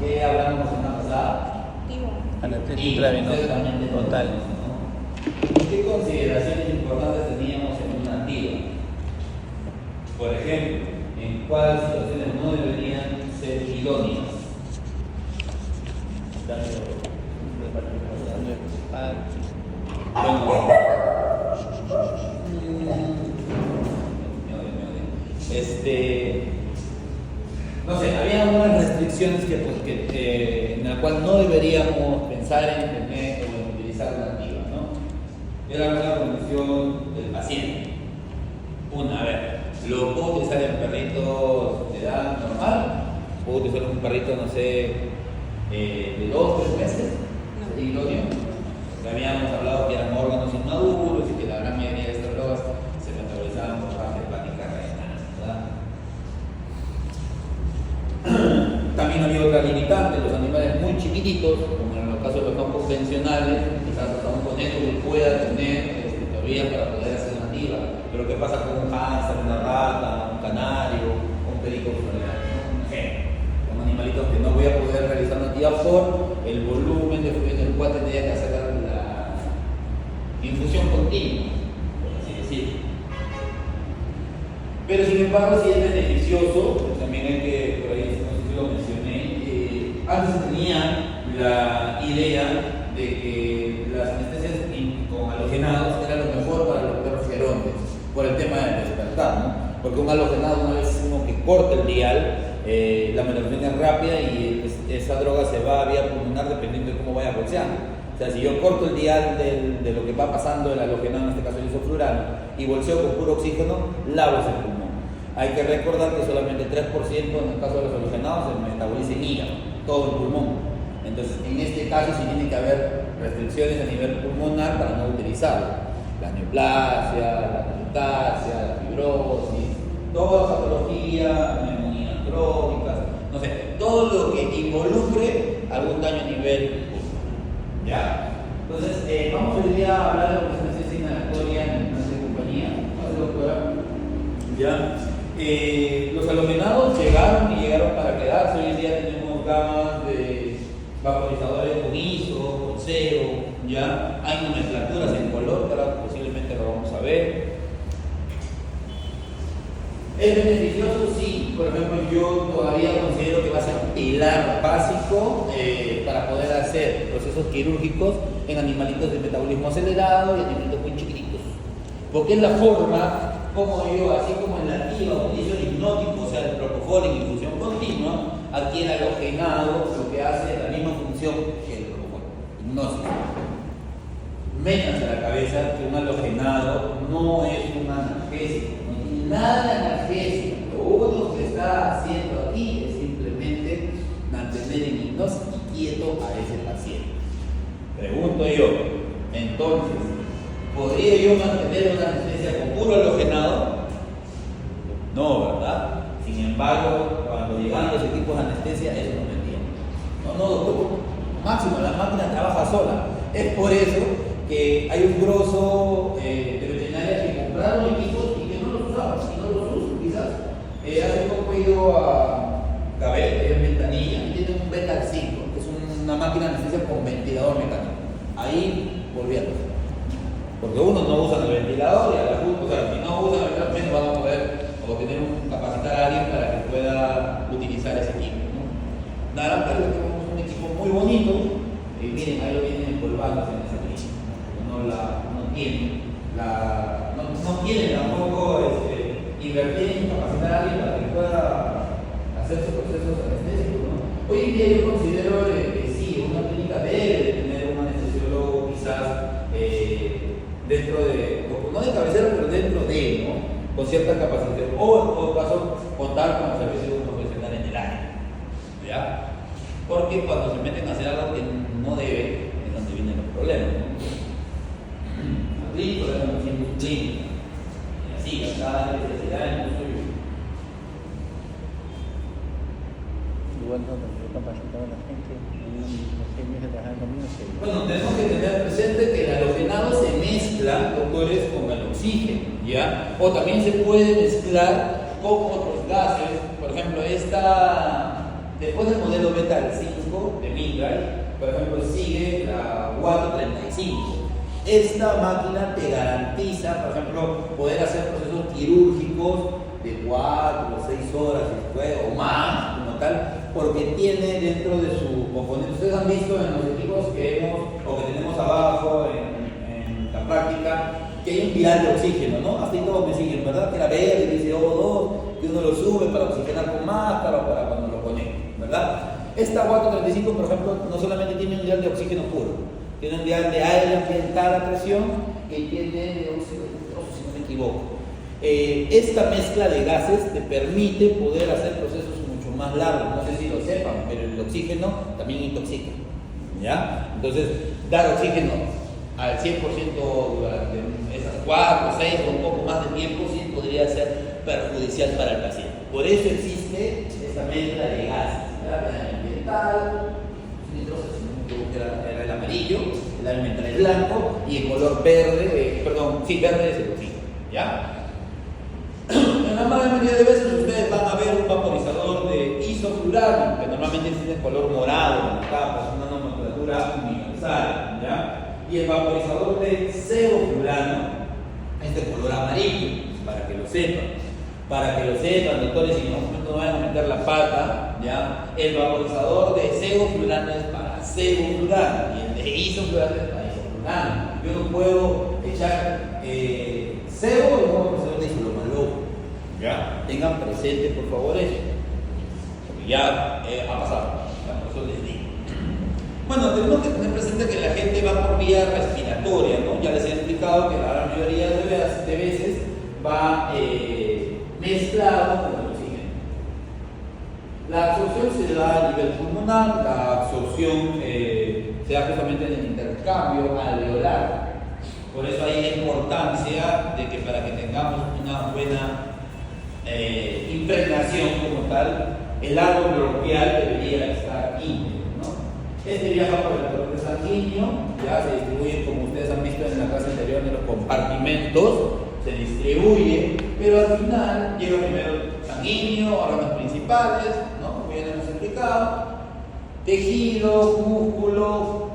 ¿Qué hablamos la semana pasada? Anestesia intravenosa total. ¿no? ¿Qué consideraciones importantes teníamos en una activa? Por ejemplo, ¿en cuáles situaciones no deberían ser idóneas? No sé, había algunas restricciones en la cual no deberíamos pensar en tener o en utilizar la activa, ¿no? Era una condición del paciente. A ver, ¿lo puedo utilizar en perritos de edad normal? ¿Puedo utilizar un perrito, no sé, de 2 o 3 meses? No. ¿Sería idóneo? Porque habíamos hablado que eran órganos inmaduros y que la gran mayoría de estas drogas se metabolizaban por parte hepática renal, ¿verdad? También había otra limitante, los animales muy chiquititos, como en los casos de los no convencionales, quizás hasta un conejo que pueda tener teoría para poder hacer una activa. Pero ¿qué pasa con un hámster, una rata, un canario, un perico floreal? Son animalitos que no voy a poder realizar una activa por el volumen de fluido en el cual tendría que hacer la infusión continua, por así decirlo. Pero sin embargo, si es beneficioso, también hay que, por ahí no sé si lo mencioné, antes tenía la idea de que las anestesias con halogenados era lo mejor para los perros gerontes, por el tema del despertar, ¿no? Porque un halogenado, una vez uno que corta el dial, la melatonína es rápida y esa droga se va a vía pulmonar dependiendo de cómo vaya bolseando. O sea, si yo corto el dial de lo que va pasando el halogenado, en este caso el isoflurano, y bolseo con puro oxígeno, lavo ese pulmón. Hay que recordar que solamente 3% en el caso de los halogenados se metaboliza en hígado, todo el pulmón. Entonces, en este caso sí tiene que haber restricciones a nivel pulmonar para no utilizarlo. La neoplasia, la colitis, la fibrosis, toda patología, neumonías crónicas, no sé, todo lo que involucre algún daño a nivel pulmonar. ¿Ya? Entonces, vamos hoy día a hablar de lo que es anestesia inhalatoria en nuestra compañía. ¿Vale, doctora? ¿Ya? Los halogenados llegaron para quedarse. Hoy en día tenemos gamas de vaporizadores con ISO, con cero, ya hay nomenclaturas en color que ahora posiblemente lo vamos a ver. ¿Es beneficioso? Sí. Por ejemplo, yo todavía considero que va a ser un pilar básico para poder hacer procesos quirúrgicos en animalitos de metabolismo acelerado y animalitos muy chiquititos, porque es la forma como yo, así como en la activa utilizo el hipnótico, o sea, el propofol en infusión continua, aquí el halogenado lo que hace es la misma función que el propofol, hipnosis. Métanse a la cabeza que un halogenado no es un analgésico, no tiene nada de analgésico. Lo único que está haciendo aquí es simplemente mantener en hipnosis y quieto a ese paciente. Pregunto yo, entonces, ¿podría yo mantener una anestesia con puro halogenado? No, ¿verdad? Sin embargo, cuando llegan los equipos de anestesia, eso no me entiende. No, doctor. Máximo, la máquina trabaja sola. Es por eso que hay un grosso de veterinarias que compraron equipos y que no los usaban, y no los usan, quizás. Hace poco he ido a Gaber, que es Ventanilla, y tiene un Betal 5, que es una máquina de anestesia con ventilador mecánico. Ahí volviendo. Porque uno no usa el ventilador y a la o sea, si no usa el ventilador, menos van a poder o tener un capacitar a alguien para que pueda utilizar ese equipo, ¿no? Nada, pero tenemos un equipo muy bonito y miren, ahí lo vienen empolvándose en esa línea, no tienen tampoco invertir en capacitar a alguien para que pueda hacer sus procesos anestésicos, ¿no? Hoy en día yo considero que sí, una clínica debe tener un anestesiólogo quizás dentro de, no de cabecera, pero dentro de, ¿no? Con cierta capacitación, o en todo caso contar con el servicio de un profesional en el área, ¿ya? Porque cuando se meten a hacer algo que no deben, es donde vienen los problemas, ¿no? El clínico debe hacer un clínico, y así, cada necesidad en lo suyo. Igual cuando yo capacitaba a la gente, los 6 meses trabajando conmigo, Bueno, tenemos que tener presente que el halogenado se mezcla, doctores, con el oxígeno, ¿ya? O también se puede mezclar con otros gases. Por ejemplo, esta Después del modelo Metal 5 de Mindray, por ejemplo, sigue la 435. Esta máquina te garantiza, por ejemplo, poder hacer procesos quirúrgicos de 4 o 6 horas o más, como tal, porque tiene dentro de su componente. Ustedes han visto en los equipos que hemos o que tenemos abajo en la práctica que hay un vial de oxígeno, ¿no? Hasta ahí todos me siguen, ¿verdad? Que la verde dice O2, que uno lo sube para oxigenar con máscara o para cuando lo conecte, ¿verdad? Esta 435, por ejemplo, no solamente tiene un vial de oxígeno puro, tiene un vial de aire ambiental a presión y tiene de óxido nitroso, si no me equivoco. Esta mezcla de gases te permite poder hacer procesos mucho más largos. No sé si lo sepan, pero el oxígeno también intoxica, ¿ya? Entonces, dar oxígeno al 100% durante esas 4, 6 o un poco más de tiempo sí podría ser perjudicial para el paciente. Por eso existe esta mezcla de gases, ¿verdad? El ambiental, nitroso, si no me equivoco, era el amarillo, el ambiental es blanco y el color verde, verde es el oxígeno, ¿ya? En la mayoría de veces ustedes van a ver un vaporizador de isoflurano, que normalmente tiene color morado en la tapa, es una nomenclatura universal, ¿ya? Y el vaporizador de sevoflurano es de color amarillo, para que lo sepan, doctores, y no vayan a meter la pata, ¿ya? El vaporizador de sevoflurano es para sevoflurano y el de isoflurano es para isoflurano. Yo no puedo echar sebo en un vaporizador de isoflurano. ¿Ya? Tengan presente, por favor, eso. Porque ya ha pasado. Por eso les digo. Bueno, tenemos que tener presente que la gente va por vía respiratoria, ¿no? Ya les he explicado que la gran mayoría de veces va mezclado con el oxígeno. La absorción se da a nivel pulmonar, la absorción se da justamente en el intercambio alveolar. Por eso hay la importancia de que para que tengamos una buena impregnación como tal, el árbol bronquial debería estar íntegro, ¿no? Este viaja por el torrente sanguíneo, ya se distribuye, como ustedes han visto en la clase anterior, en los compartimentos, se distribuye, pero al final llega primero sanguíneo, órganos principales, ¿no? Como ya hemos explicado, tejido, músculo,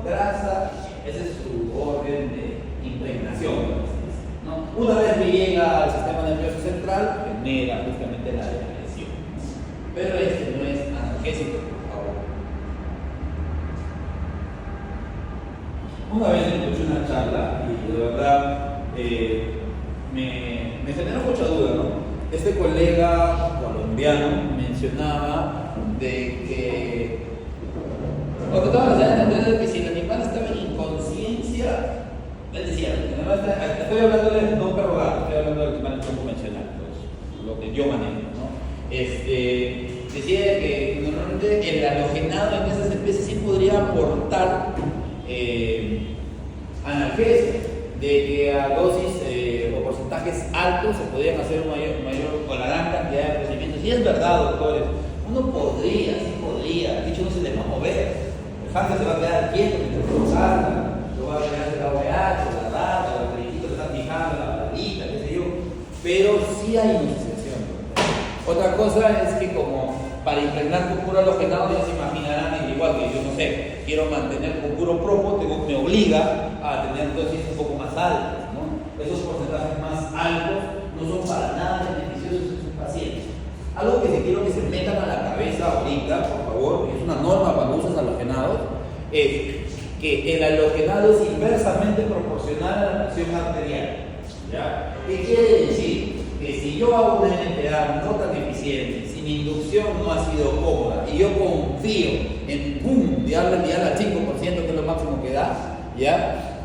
grasa, ese es su orden de impregnación. Una vez que llega al sistema nervioso central, genera justamente la depresión. Pero este no es analgésico, por favor. Una vez escuché una charla y de verdad me generó mucha duda, ¿no? Este colega colombiano mencionaba de que, o que todas las entender que si el animal estaba en inconsciencia, él decía, estoy hablando de no perro gato, estoy hablando del animal convencional, pues, lo que yo manejo, ¿no? Decía que normalmente el halogenado en esas especies sí podría aportar analgesia, de que a dosis o porcentajes altos se podrían hacer un mayor o la gran cantidad de procedimientos. Y es verdad, doctores, uno podría, el bicho no se le va a mover, el hamster se va a quedar quieto mientras uno salga. Va a crearse la OVH, la rata, los periquitos están fijando la palita, qué sé yo, pero sí hay iniciación. Otra cosa es que como para impregnar con puro halogenado, ya se imaginarán, igual que yo no sé, quiero mantener con puro propo, me obliga a tener dosis un poco más altas, ¿no? Esos porcentajes más altos no son para nada beneficiosos en sus pacientes. Algo que quiero que se metan a la cabeza ahorita, por favor, y es una norma cuando usas halogenados, es que el halogenado es inversamente proporcional a la presión arterial, ¿ya? ¿Qué quiere decir? Que si yo hago una NPA no tan eficiente, si mi inducción no ha sido cómoda y yo confío en darle al 5%, que es lo máximo que da, ¿ya?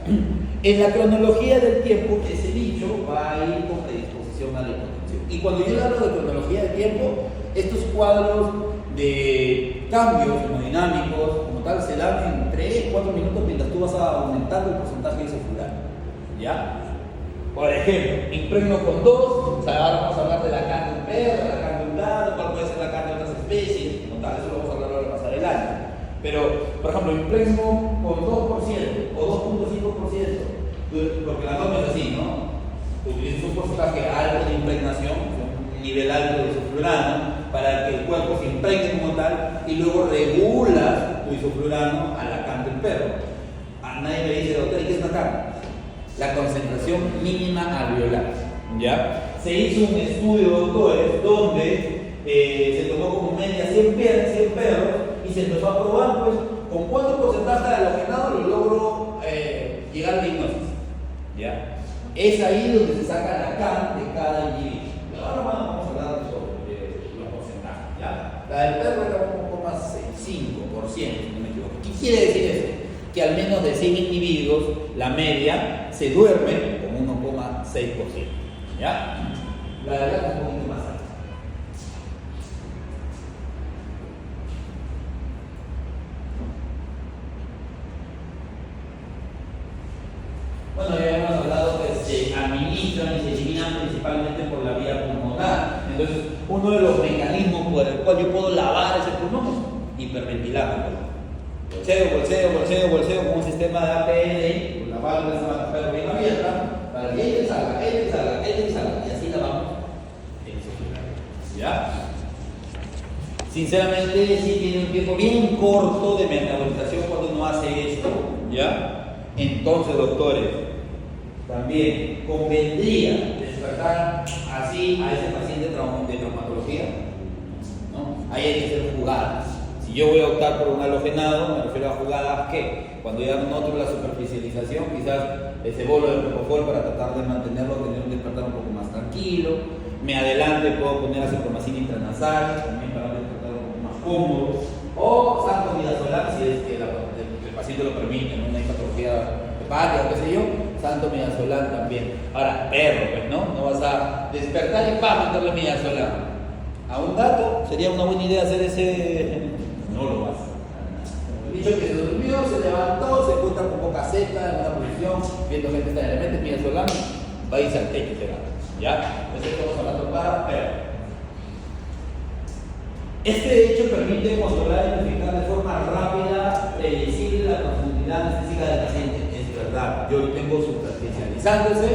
En la cronología del tiempo, ese bicho va a ir con predisposición a la hipotensión. Y cuando yo hablo de cronología del tiempo, estos cuadros de cambios hemodinámicos como tal se dan en 3-4 minutos mientras tú vas aumentando el porcentaje de isoflurano, ¿ya? Por ejemplo, impregno con 2, o sea, ahora vamos a hablar de la carne de un perro, de la carne de un gato, cuál puede ser la carne de otras especies, como tal, eso lo vamos a hablar ahora al pasar el año. Pero, por ejemplo, impregno con 2% o 2.5%, porque la norma es así, ¿no? Utilizas un porcentaje alto de impregnación, un nivel alto de isoflurano, para que el cuerpo se impregne como tal y luego regulas tu isoflurano a la CAN del perro. A nadie me dice, doctor, ¿y qué es una CAN? La concentración mínima alveolar, ¿ya? Se hizo un estudio, doctores, donde se tomó como media 100 perros y se empezó a probar, pues, con cuánto porcentaje de halogenado lo logró llegar a la hipnosis, ¿ya? Es ahí donde se saca la CAN de cada individuo. Ahora vamos a hablar sobre los porcentajes, ¿ya? La del perro era 1,5%, si no me equivoco. ¿Qué quiere decir eso? Que al menos de 100 individuos, la media se duerme con 1,6%, ¿ya? La verdad es un poquito más alta. Bueno, ya hemos hablado que se administran y se eliminan principalmente por la vía pulmonar. Entonces, uno de los mecanismos por el cual yo puedo lavar ese pulmón es hiperventilarlo. Bolseo con un sistema de APN, con la válvula se va a estar bien abierta, para que entre y salga, y así lavamos el circulatorio. ¿Ya? Sinceramente, sí tiene un tiempo bien corto de metabolización cuando uno hace esto. ¿Ya? Entonces, doctores, también convendría despertar así a ese paciente de traumatología, ¿no? Ahí hay que hacer jugadas. Si yo voy a optar por un halogenado, me refiero a jugadas que, cuando ya noto la superficialización, quizás ese bolo de propofol para tratar de mantenerlo, tener un despertar un poco más tranquilo. Me adelante, puedo poner acepromacina intranasal, también para despertar un poco más cómodo. O santo midazolam, si es que el paciente lo permite, ¿no? Una patología hepática o qué sé yo, santo midazolam también. Ahora, perro, pues, ¿no? No vas a despertar y ¡pam! Meterle midazolam. A un gato sería una buena idea hacer ese. No lo vas a hacer. Dicho que se durmió, se levantó, se encuentra con boca seca, en una posición, viendo gente está en el midazolam, va a irse al techo ese gato. ¿Ya? Entonces estamos hablando para perro. Este hecho permite controlar y identificar de forma rápida, predecible la profundidad anestésica del paciente. Es verdad, yo tengo superficializándose,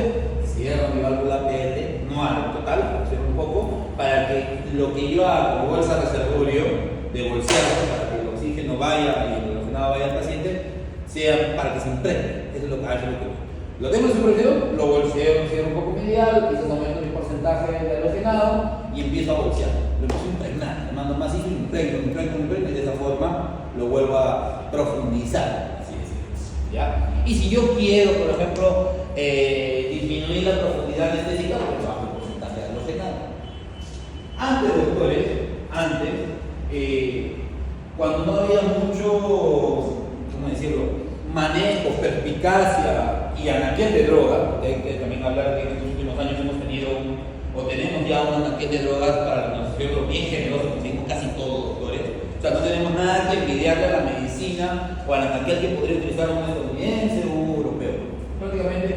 cierro mi válvula PL, no hago total, cierro un poco, para que lo que yo hago como bolsa reservorio, de bolsearlo para que el oxígeno vaya y el halogenado vaya al paciente, sea para que se impregne. Eso es lo que hago. Lo tengo superficial, lo bolseo, cierro un poco medial, quizás aumento mi porcentaje de halogenado y empiezo a bolsear. Lo empiezo a impregnar, le mando más y impregno, y de esa forma lo vuelvo a profundizar, así decirlo. ¿Ya? Y si yo quiero, por ejemplo, disminuir la profundidad anestésica, pues bajo el porcentaje de halogenado. Antes, doctores, cuando no había mucho, ¿cómo decirlo?, manejo, perspicacia y anaquel de droga, porque hay que también hablar que en estos últimos años hemos tenido o tenemos ya un anaquel de drogas para que nos sirva bien generoso, conseguimos casi todos, doctores. O sea, no tenemos nada que envidiarle a la medicina o al anaquel que podría utilizar un estadounidense o un europeo. Prácticamente,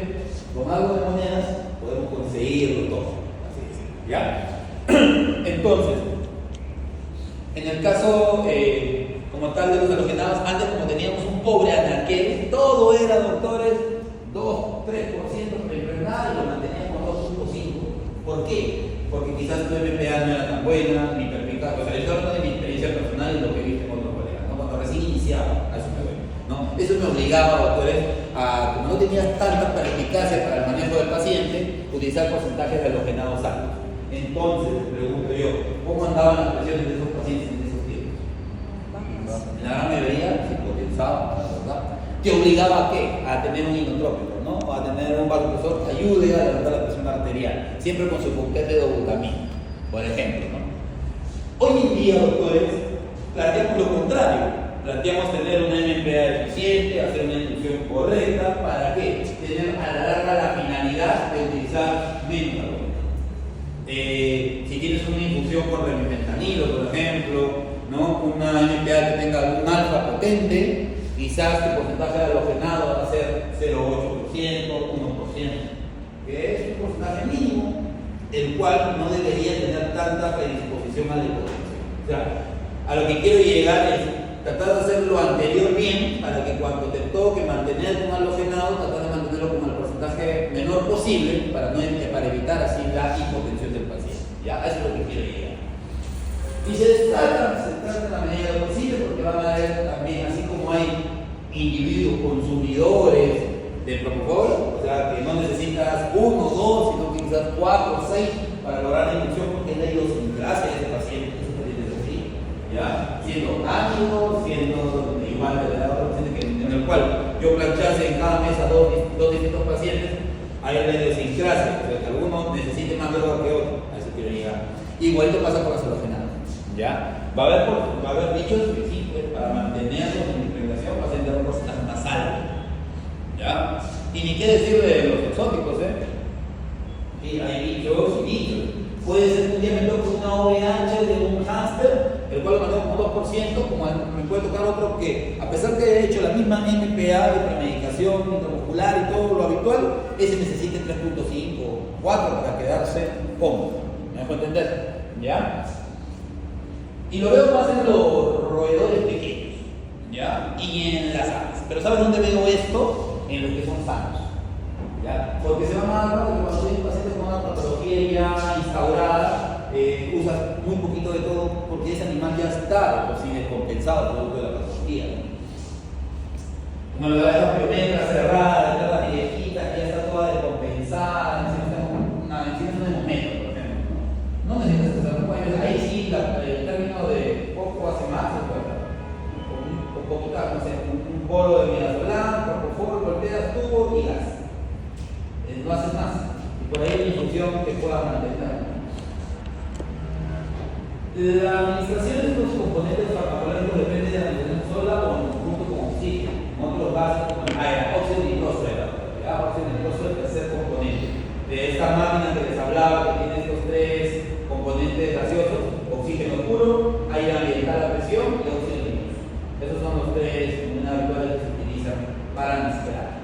con algo de monedas podemos conseguirlo todo, así decirlo. ¿Ya? Entonces, en el caso como tal de los halogenados, antes como teníamos un pobre anaquel, todo era, doctores, 2-3% preimpregnado y lo manteníamos 2.5%. ¿Por qué? Porque quizás tu MPA no era tan buena, mi perspicacia, o sea, yo estoy hablando de mi experiencia personal y lo que he visto en otros colegas, ¿no? Cuando recién iniciaba, a eso me voy, ¿no? Eso me obligaba, doctores, a, como no tenías tanta perspicacia para el manejo del paciente, utilizar porcentajes de halogenados altos. Entonces, pregunto yo, ¿cómo andaban las presiones de esos pacientes en esos tiempos? En la gran mayoría se potenciaba, la verdad. ¿Te obligaba a qué? A tener un inotrópico, ¿no? O a tener un vasopresor que ayude a levantar la presión arterial, siempre con su completo de dobutamina, por ejemplo, ¿no? Hoy en día, doctores, planteamos lo contrario. Planteamos tener una MPA eficiente, hacer una inducción correcta, ¿para qué? Tener a la larga la finalidad de utilizar menos. Si tienes una infusión con remifentanilo, por ejemplo, ¿no? Una MPA que tenga un alfa potente, quizás tu porcentaje de halogenado va a ser 0,8%, 1%, que es un porcentaje mínimo, el cual no debería tener tanta predisposición a la hipotensión. O sea, a lo que quiero llegar es tratar de hacer lo anterior bien, para que cuando te toque mantener un halogenado, tratar de mantenerlo con el porcentaje menor posible, para evitar así la hipotensión del paciente. ¿Ya? Eso es lo que quiero llegar. Y se trata en la medida de lo posible, porque van a haber también, así como hay individuos consumidores de propofol, o sea, que no necesitas 1 o 2, sino que necesitas 4 o 6 para lograr la inducción, porque es la idiosincrasia de ese paciente, ¿ya? Siendo ácido, siendo igual de la otra paciente en el cual yo planchase en cada mesa dos distintos pacientes, hay una idiosincrasia, que alguno necesite más droga que otro, a eso quiero llegar. Igualito pasa con la halogenada, ¿ya? Va a haber bichos que sí, pues, para mantenerlos en impregnación va a ser de rosas nasales, ¿ya? Y ni qué decir de los exóticos, Sí, hay bichos y bichos. Puede ser que un día me toque una OVH de un hámster, el cual lo manejo como 2%, como me puede tocar otro que, a pesar que he hecho la misma MPA de premedicación intramuscular y todo lo habitual, ese necesita 3.5 o 4 para quedarse cómodo. ¿Me dejo entender? ¿Ya? Y lo veo más en los roedores pequeños, ¿ya? Y en las aves. Pero ¿sabes dónde veo esto? En los que son sanos, ¿ya? Porque se van a dar cuenta que cuando hay un paciente con una patología ya instaurada, usas muy poquito de todo porque ese animal ya está por sí descompensado producto de la patología. Como la de esa pionera cerrada, la viejita que ya está toda descompensada, necesitas un momento, por ejemplo. No necesitas hacer un pañuelo. Ahí sí, el término de poco hace más, con poquita, no sé, un polo de midazolam, propofol, golpeas tubo y gas. No haces más. Y por ahí hay una infusión que pueda mantener. La administración de estos componentes farmacológicos depende de la administración sola o en conjunto con oxígeno. Otros gases como el aire, óxido nitroso, óxido nitroso es el tercer componente. De esta máquina que les hablaba, que tiene estos 3 componentes gaseosos: oxígeno puro, aire ambiental a presión y óxido nitroso. Esos son los 3 componentes habituales que se utilizan para administrar.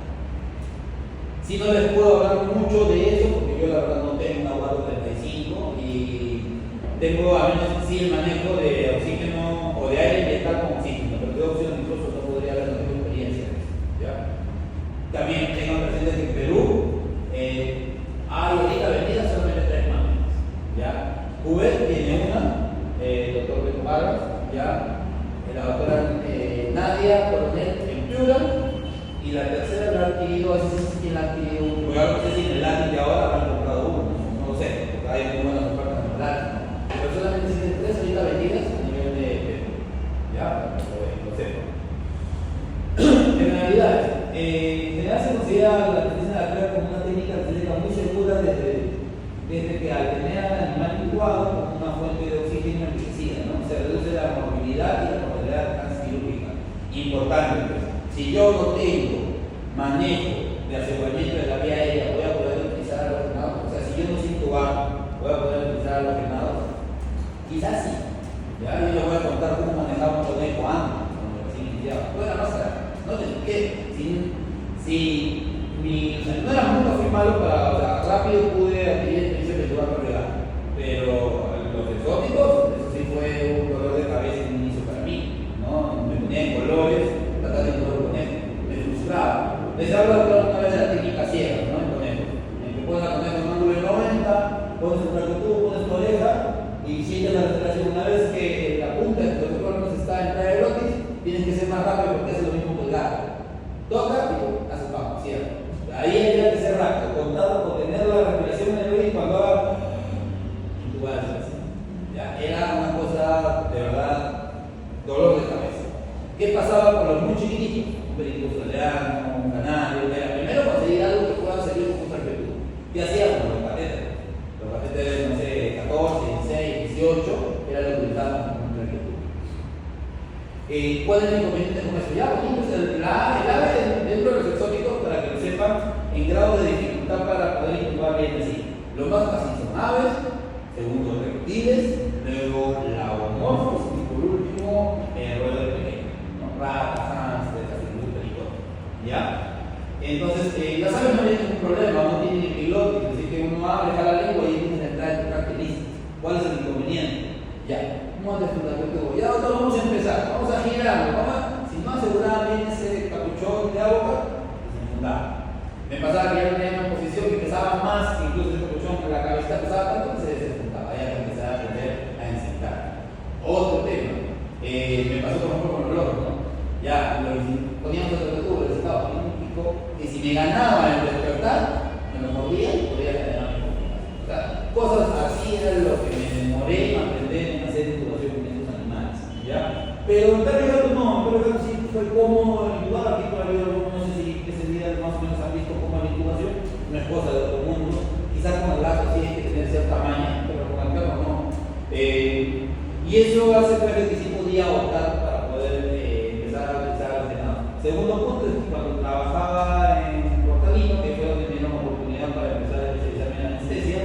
Si no les puedo hablar mucho de eso, porque yo la verdad no tengo una Guardo 35 y tengo al menos sí el manejo de oxígeno o de aire ambiental con oxígeno, pero de óxido nitroso no podría haber, no tengo experiencia, ¿ya? También tengo presente que en Perú hay ahorita vendidas solamente 3 máquinas, ¿ya? Uber tiene una, el doctor Beto Vargas, ¿ya? La doctora Nadia Coronel en Piura, y la tercera la ha adquirido, esa sí quién la ha adquirido, porque ahora no sé si en el Latin de ahora han comprado uno, no lo sé, porque hay muy buenas ofertas en el Latin, pero solamente existen 3 ahorita vendidas a nivel de Perú, ya, lo sepa. Generalidades. En general se considera la medicina de la clínica como una técnica clínica muy segura desde que al tener al animal incubado como una fuente de oxígeno enriquecida, ¿no? Se reduce la morbilidad y la mortalidad transquirúrgica. Importante, pues. Si yo no tengo manejo de aseguramiento de la vía aérea, voy a poder utilizar halogenados. O sea, si yo no sé intubar, voy a poder utilizar halogenados. Quizás sí. Ya yo les voy a contar cómo manejaba un conejo antes, cuando recién iniciaba. Bueno, no sé, no sé qué. No era nunca fui malo para, o sea, rápido pude adquirir experiencia de intubar cardiac. Pero los exóticos, eso sí fue un dolor de cabeza en un inicio para mí, ¿no? Me ponía en colores. Me frustraba. Les hablo una vez de la técnica ciega, ¿no? En conejo. En que pones a conejo en un ángulo de 90, pones el braquetú, pones tu oreja y sientes la respiración. Una vez que la punta de los órganos está en la aerotis, tienes que ser más rápido porque hace lo mismo que el gato. Toca y haces bajo, cierra. Ahí hay que ser rápido, contado por tener la respiración en el oído cuando haga tu así. Ya, era una cosa de verdad, dolor de cabeza. ¿Qué pasaba con los muy chiquititos? Un perico australiano, un canario, primero conseguir algo que pueda servir como un perpetuo. ¿Qué hacíamos con los catéteres? Los catéteres, no sé, 14, 16, 18, era lo que utilizábamos como un perpetuo. ¿Cuál es el inconveniente con eso? Ya, bonito, el ave dentro de los exóticos, para que lo sepan, en grado de dificultad para poder incubar bien así. Lo más fácil son aves, segundo reptiles, luego lagomorfos y por último roedores pequeños. Ratas, hámsters, así muy peligroso. ¿Ya? Entonces, las aves no tienen ningún problema, no tienen epiglotis, así que uno abre la lengua y tienes la entrada de tu característica. ¿Cuál es el inconveniente? Ya, ¿cómo antes tu tubo? Ya, nosotros vamos a empezar, vamos a girarlo, si no aseguraba bien ese capuchón de agua, desenfundaba. Me pasaba que ya tenía una posición que pesaba más, incluso ese capuchón, que la cabeza pesaba tanto que se desenfundaba, ya que empezaba a aprender a encentar. me pasó por ejemplo con los logros, ¿no? Ya, poníamos el objetivo del estado quirúrgico, y si me ganaba el despertar, me lo mordía y podía generar mi complicación. O sea, cosas así era lo que me demoré en aprender en hacer incubación con estos animales, ¿ya? Pero en perro y gato no, en perro y gato sí fue cómodo incubar, aquí todavía no sé si ese día más o menos han visto cómo es la incubación, no es cosa de otro mundo, quizás con el gato sí hay que tener cierta maña, pero con el perro no. Y eso hace que sí podía optar para poder empezar a utilizar el Senado. Segundo punto es que cuando trabajaba en Portalino, que fue donde me dieron la oportunidad para empezar a especializarme en anestesia,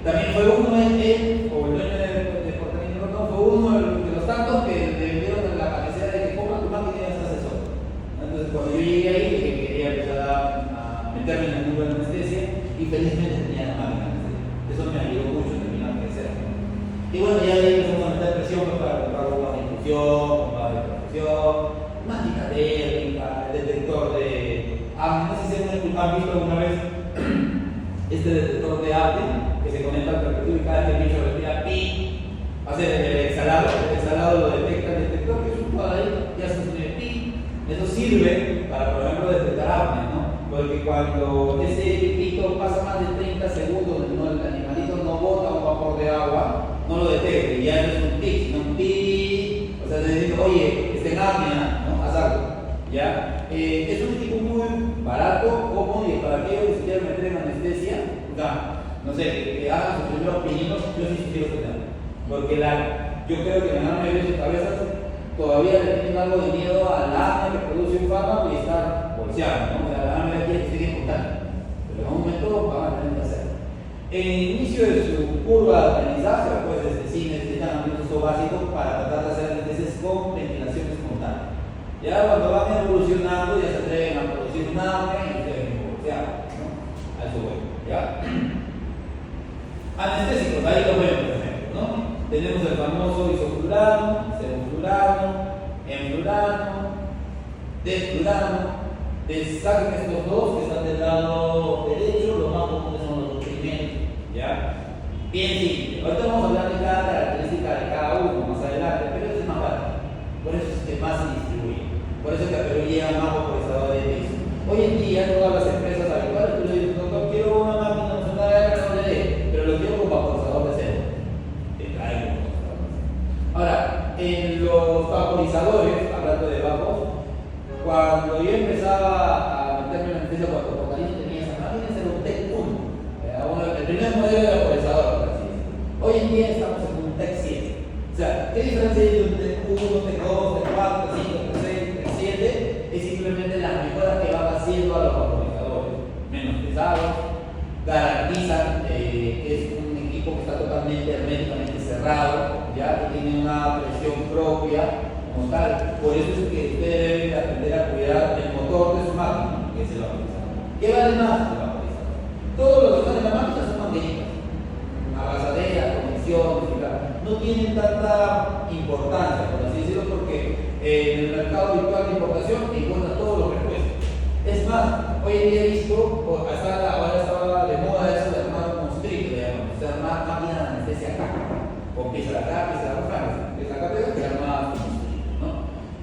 también fue uno o el dueño de Portalino, no, fue uno de los tantos que le dieron la capacidad de que ponga tu máquina y seas asesor. Entonces cuando yo llegué ahí, dije que quería empezar a meterme en el mundo de la anestesia y felizmente tenía la máquina. Eso me ayudó mucho a terminar de crecer. Y bueno, ya ahí empezamos a meter presión para comprar bombas de infusión, bombas de perfusión, máquina térmica, detector de... no sé si han visto alguna vez este detector de APE que se conecta al percusivo y cada vez que el bicho respira pi, hace el exhalado lo detecta el detector, que es un cuadradito, ya se suena pi. Eso sirve para, por ejemplo, detectar apnea, ¿no? Porque cuando ese pito pasa más de 30 segundos, ¿no? El animalito no bota un vapor de agua, no lo detecta, y ya no es un tic, sino un pi. O sea, te dicen, oye, está en apnea, ¿no? Haz algo. ¿Ya? Es un equipo muy barato, cómodo, y para aquellos que se quieran meter en anestesia, o sea, no sé, que hagan sus primeros pininos, yo sí sugiero que tengan. Porque yo creo que la gran mayoría de sus cabezas todavía le tienen algo de miedo al apnea que produce un fármaco y estar bolseando, ¿no? O sea, la gran mayoría quiere que siga importante. Pero en un momento van a tener que hacerlo. En el inicio de su curva de aprendizaje, pues sí necesitan un uso básico para tratar de hacer anestesias con ventilación espontánea. Ya cuando van evolucionando ya se atreven a producir un apnea y ustedes mismos bolsear, ¿no? A eso voy, ¿ya? Anestésicos, ahí lo ven, por ejemplo, ¿no? Tenemos el famoso isoflurano, sevoflurano, enflurano, desflurano. Saquen estos dos que están del lado derecho, los más comunes son los dos primeros, ¿ya? Bien simple. Ahorita vamos a hablar de cada característica de cada uno más adelante, pero eso es más barato. Por eso es que más se distribuye. Por eso es que a Perú llega más vaporizadores de piso. Hoy en día todas las empresas habituales, tú le dices, doctor, quiero una máquina funcional RND, pero lo quiero con vaporizador de cero. Te traigo un vaporizador de cero. Ahora, en los vaporizadores, hablando de vapos, cuando yo empezaba a meterme en la anestesia, cuando Portalino tenía esa máquina, era un TEC 1. El primer modelo de vaporizador, por así decirlo. Hoy en día estamos en un TEC 7. O sea, ¿qué diferencia hay entre un TEC 1, TEC 2, TEC 4, TEC 5, TEC 6, TEC 7? Es simplemente las mejoras que van haciendo a los vaporizadores. Menos pesados, garantizan que es un equipo que está totalmente herméticamente cerrado, ya que tiene una presión propia. Como tal. Por eso es que ustedes deben aprender a cuidar el motor de su máquina, que es el vaporizador. ¿Qué vale más el vaporizador? Todo lo que está en la máquina son mangueritas, abrazaderas, conexiones, no tienen tanta importancia, por así decirlo, porque en el mercado virtual de importación encuentran todos los repuestos. Es más, hoy en día he visto, ahora estaba de moda eso de armar un strip, digamos, o sea, armar máquinas de anestesia acá, con pieza de acá, pieza de acá, pieza de acá, y armar.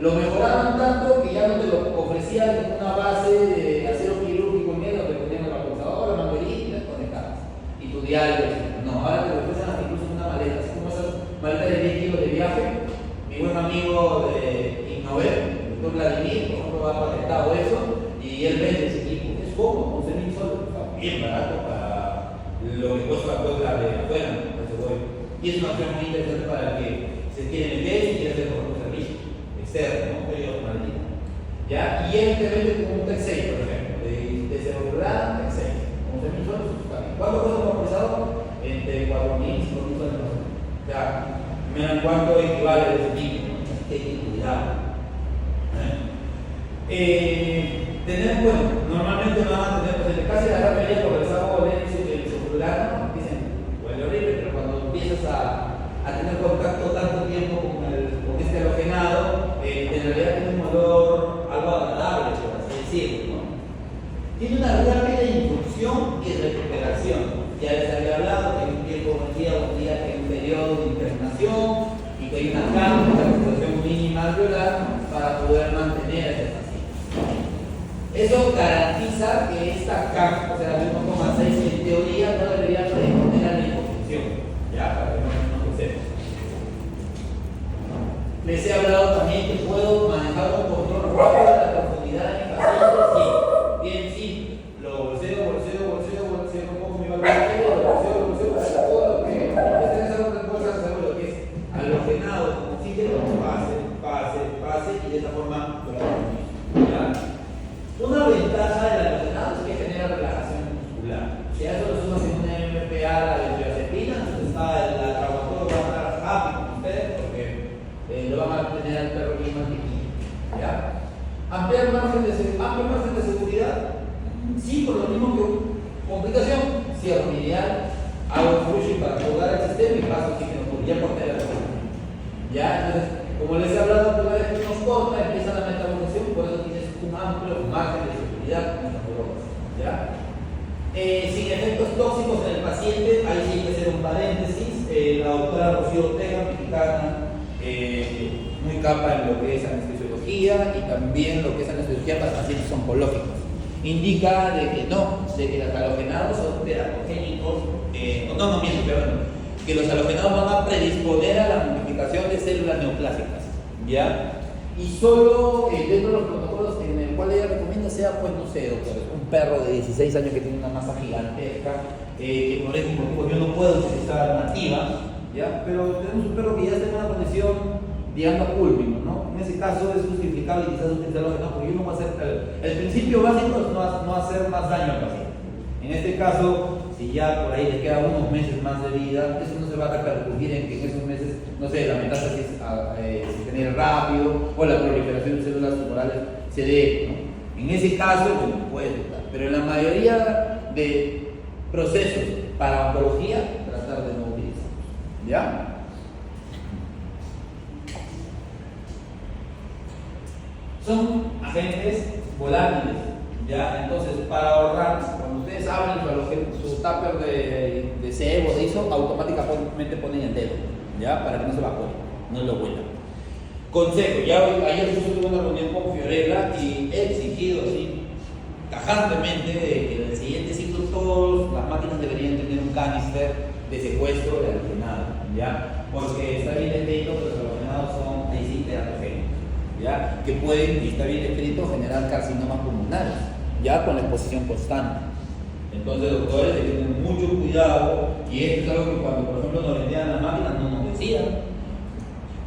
Lo mejoraron tanto que ya no te lo ofrecían en una base de acero quirúrgico en medio, te ponían el vaporizador, la manguerita y las conectabas. Y tu diario, no, ahora te lo ofrecen incluso en una maleta, así como esas maletas de 10 kilos de viaje. Mi buen amigo de Innover, el doctor Vladimir, por ejemplo, ha patentado eso y él vende ese equipo. Es como, 11.000 soles, está bien barato para lo que cuesta la cosa de afuera, y es una opción muy interesante para el que se quiere meter y quiere hacer un servicio externo, ¿no? Periodo maldito. ¿Ya? Y él te vende como un TEC 6, por ejemplo, de celular TEC 6, como 11.000 soles. ¿Cuánto cuesta un vaporizador? Entre 4.000 y 5.000 soles. O sea, miren cuánto equivale de ese tipo, ¿no? Hay que cuidar. Tener, bueno, normalmente van a tener, pues en el caso de la gran mayoría, porque les hago el celular, dicen, huele horrible, pero cuando empiezas a tener contacto tanto tiempo con este halogenado, en realidad tiene un olor algo agradable, por así decirlo, ¿no? Tiene una rápida infusión y recuperación. Ya les había hablado que hay un tiempo, un día que hay un periodo de internación y que hay una cama Eso garantiza que esta CAM, o sea, el 1,6 en teoría no debería predisponer a la hipofunción. Ya, para que no pensemos. Les he hablado también que puedo manejar un control rápido de la profundidad de mi paciente. Sí, bien simple. Lo bolseo, pongo mi válvula, lo bolseo, para todo lo que esas otras cosas, sabemos lo que es halogenado con oxígeno, pase, y de esta forma lo hacemos. ¿Ya? Una ventaja del halogenado es que genera relajación muscular. Si a eso lo sumas en una MPA, la benzodiazepina, entonces el traumatólogo va a estar happy con ustedes porque lo van a tener al perro bien mantiquillo. ¿Ya? Ampliar margen de seguridad, sí, por lo mismo que complicación, cierro ideal, hago un pushing para colgar el sistema y paso oxígeno, porque ya corté la cosa. ¿Ya? Entonces, como les he hablado, una vez que nos corta, empieza la metabolización, por eso tienes un amplio margen de seguridad con las drogas. ¿Ya? Sin efectos tóxicos en el paciente, ahí sí hay que hacer un paréntesis. La doctora Rocío Ortega, mexicana, muy capa en lo que es anestesiología y también lo que es anestesiología para pacientes oncológicos. Indica de que no, de que los halogenados son teratogénicos, que los halogenados van a predisponer a la multiplicación de células neoplásicas, ¿ya? Y solo dentro de los protocolos en el cual ella recomienda sea, pues no sé, doctores, un perro de 16 años que tiene una masa gigantesca, que por ese motivo yo no puedo utilizar nativa, ¿ya? Pero tenemos un perro que ya está en una condición, digamos, culmino, ¿no? En ese caso es justificable quizás utilizar halogenados porque yo no voy a hacer, el principio básico es no hacer más daño al paciente. En este caso, si ya por ahí le quedan unos meses más de vida, eso no se va a repercutir en que en esos meses, no sé, la metástasis se genere rápido o la proliferación de células tumorales se dé, ¿no? En ese caso, bueno, puede tratar. Pero en la mayoría de procesos para oncología, tratar de no utilizarlos. ¿Ya? Son agentes volátiles. ¿Ya? Entonces, para ahorrar, cuando ustedes abren su tupper de cebo, de ISO, automáticamente ponen el dedo, ¿ya? Para que no se evapore, no lo huela. Consejo, ayer justo tuve una reunión con Fiorella y he exigido así, tajantemente, de que en el siguiente ciclo todas las máquinas deberían tener un canister de secuestro de halogenado, ¿ya? Porque está bien escrito que los halogenados son, ahí sí, teratogénicos, ¿ya? Que pueden, y está bien escrito, generar carcinomas pulmonares, ya con la exposición constante. Entonces, doctores, hay que tener mucho cuidado, y esto es algo que cuando, por ejemplo, nos vendían las máquinas no nos decían.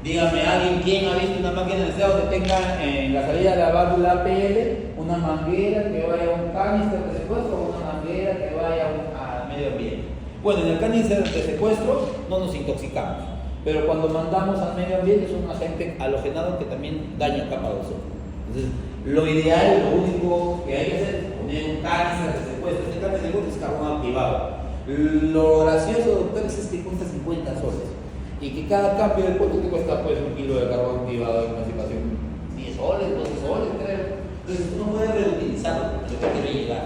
Dígame alguien, ¿quién ha visto una máquina de deseo que tenga en la salida de la válvula APL una manguera que vaya a un canister de secuestro o una manguera que vaya al medio ambiente? Bueno, en el canister de secuestro no nos intoxicamos, pero cuando mandamos al medio ambiente es un agente halogenado que también daña capa de ozono. Entonces, lo ideal, lo único que hay que hacer es poner un canister de secuestro. Este canister de secuestro es carbón activado. Lo gracioso, doctores, es que cuesta 50 soles. Y que cada cambio de puerto te cuesta pues un kilo de carbón activado en una situación 10 soles, 12 soles, creo. Entonces uno puede reutilizarlo, lo que quiere llegar.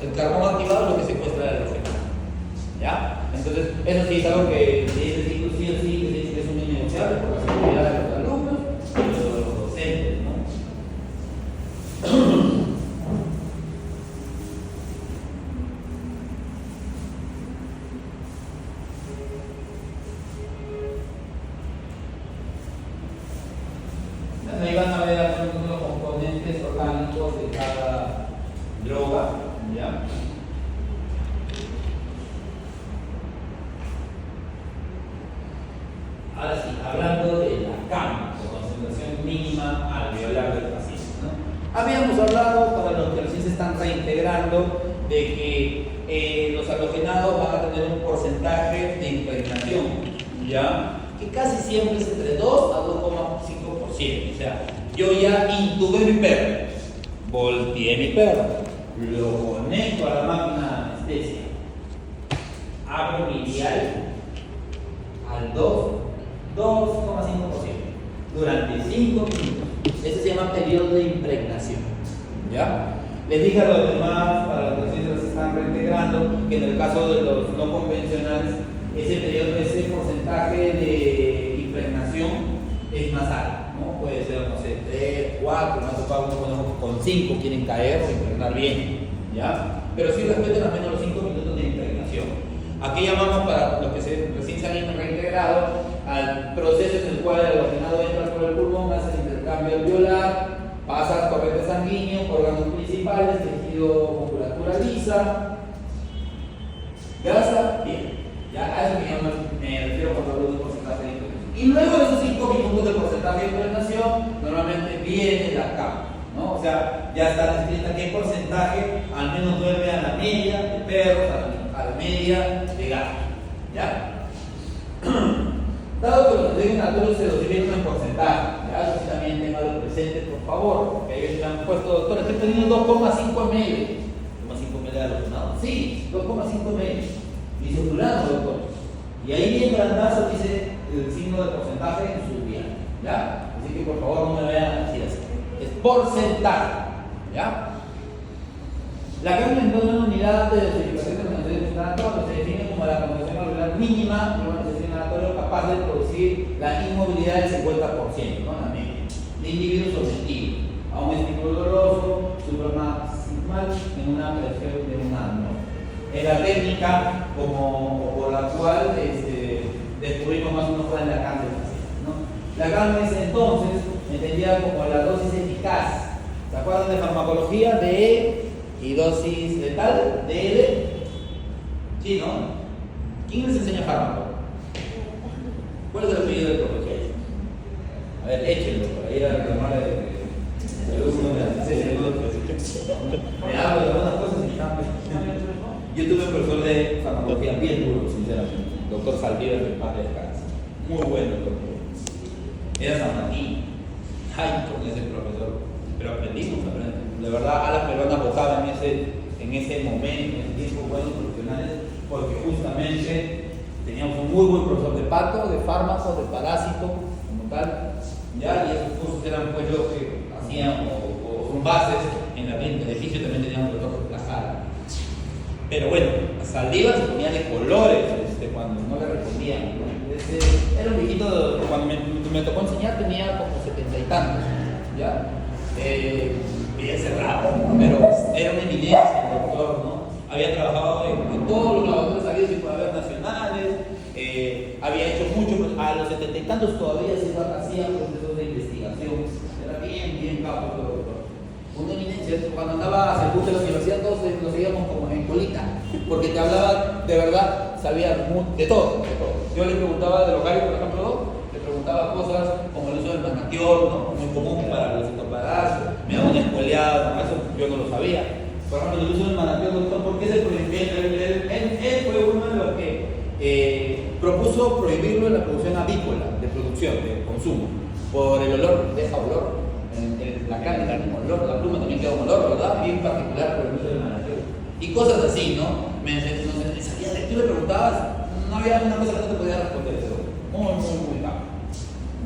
El carbón activado es lo que secuestra el halogenado. ¿Ya? Entonces, eso sí es algo que ese ciclo sí o sí es un innegociable por la seguridad de los alumnos y de los docentes, ¿no? Ahí van a ver algunos de los componentes orgánicos de cada droga, ¿ya? Ahora sí, hablando de la CAM, concentración mínima alveolar del paciente, ¿no? Habíamos hablado, para los que recién se están reintegrando, de que los halogenados van a tener un porcentaje de impregnación, ¿ya? Que casi siempre es entre 2 a 2,5%. O sea, yo ya intubé mi perro, volteé mi perro, lo conecto a la máquina de anestesia, abro mi dial al 2,5% durante 5 minutos. Ese se llama periodo de impregnación. ¿Ya? Les dije a los demás, para los que se están reintegrando, que en el caso de los no convencionales, ese porcentaje de impregnación es más alto, ¿no? Puede ser, no sé, 3, 4, me ha tocado unos buenos con 5 quieren caer o impregnar bien, ¿ya? Pero sí respeten al menos los 5 minutos de impregnación. Aquí llamamos, para los que recién se han reintegrado, al proceso en el cual el oxigenado entra por el pulmón, hace el intercambio alveolar, pasa al torrente sanguíneo, órganos principales, tejido, musculatura lisa, grasa, bien. Ya a eso me refiero cuando hablo de un porcentaje de impregnación. Y luego de esos 5 minutos de porcentaje de impregnación, normalmente viene la cama, ¿no? O sea, ya está descrita qué porcentaje, al menos 9 a la media de perros, a la media de gatos, ¿ya? Dado que los antiinflamatorios se dosifican en porcentaje, ya eso sí también tenganlo presente, por favor, porque ellos me han puesto, doctor, estoy teniendo 2,5 ml. 2,5 ml de alogenado. Sí, 2,5 ml. Isoflurano, doctor. Y ahí bien grandazo dice el signo de porcentaje en su vía, ¿ya? Así que por favor no me vayan a decir así. Es porcentaje, ¿ya? La carga en una unidad de dosificación de los antiinflamatorios se define como la concentración alveolar mínima de un antiinflamatorio capaz de producir la inmovilidad del 50%, ¿no? La media, de individuos sometidos a un estímulo doloroso supramaximal en una presión de un ano. Es la técnica por la cual descubrimos más o menos cuál es la carga del paciente, ¿no? La carga es entonces entendida como la dosis eficaz. ¿Se acuerdan de farmacología? De E y dosis letal de L. Sí, ¿no? ¿Quién les enseña fármaco? ¿Cuál es el apellido del profesor? A ver, échenlo para ir a reclamar me hablo de algunas cosas y yo tuve un profesor de farmacología bien duro, sinceramente, doctor Saldívar de paz descansa, muy bueno el doctor, era San Martín, ay, con ese profesor, pero aprendimos, de verdad a las peruanas votaban en ese momento, en ese tiempo, buenos profesionales, porque justamente teníamos un muy buen profesor de pato, de fármacos, de parásito, como tal, ya, y esos cursos eran pues los que hacían o son bases en la clínica de fisio, también teníamos el doctor Plazara. Pero bueno, a Saldívar se ponía de colores cuando no le respondían, ¿no? Era un viejito, cuando me tocó enseñar tenía como 70 y tantos, ¿ya? Bien cerrado, ¿no? Pero era una eminencia el doctor, ¿no? Había trabajado en todos los laboratorios habidos y por haber nacionales, había hecho mucho, a los 70 y tantos todavía hacía procesos de investigación, era bien capo el doctor. Una eminencia, cuando andaba hacia el bus de la universidad todos lo seguíamos como en colita, porque te hablaba, de verdad, sabía de todo. Yo le preguntaba de locario, por ejemplo, le preguntaba cosas como el uso del manatiol, ¿no? Muy común para los citoparazos, me daba una escueleada, ¿no? Eso yo no lo sabía. Por ejemplo, el uso del manatiol, doctor, ¿por qué se prohibió? Él fue uno de los que propuso prohibirlo en la producción avícola, de producción, de consumo, por el olor, deja olor. La carne da un olor, la pluma también queda un olor, ¿verdad? Bien particular por el uso del manatiol. Y cosas así, ¿no? Me salía de tú le preguntabas, no había una cosa que no te podía responder, pero muy capo.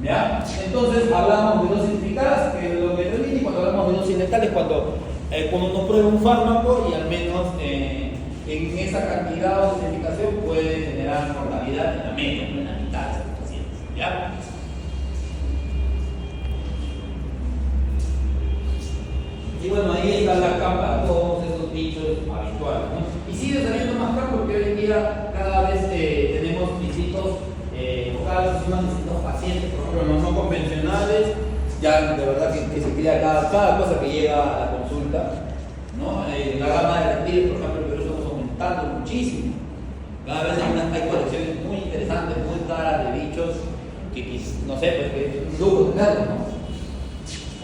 ¿Ya? Entonces hablamos de dosis eficaz, que es lo que termina, y cuando hablamos de dosis letal es cuando uno prueba un fármaco y al menos en esa cantidad o dosificación puede generar mortalidad en la media, en la mitad de los pacientes. ¿Ya? Y bueno, ahí está la CAM para todos esos bichos habituales, ¿no? Y sigue saliendo más CAM porque hoy en día cada vez tenemos visitos locales, distintos pacientes, por ejemplo, no convencionales, ya de verdad que se crea cada cosa que llega a la consulta, ¿no? La gama de reptiles, por ejemplo, en Perú estamos aumentando muchísimo. Cada vez hay colecciones muy interesantes, muy caras de bichos que no sé, pues que es un lujo tenerlos, ¿no?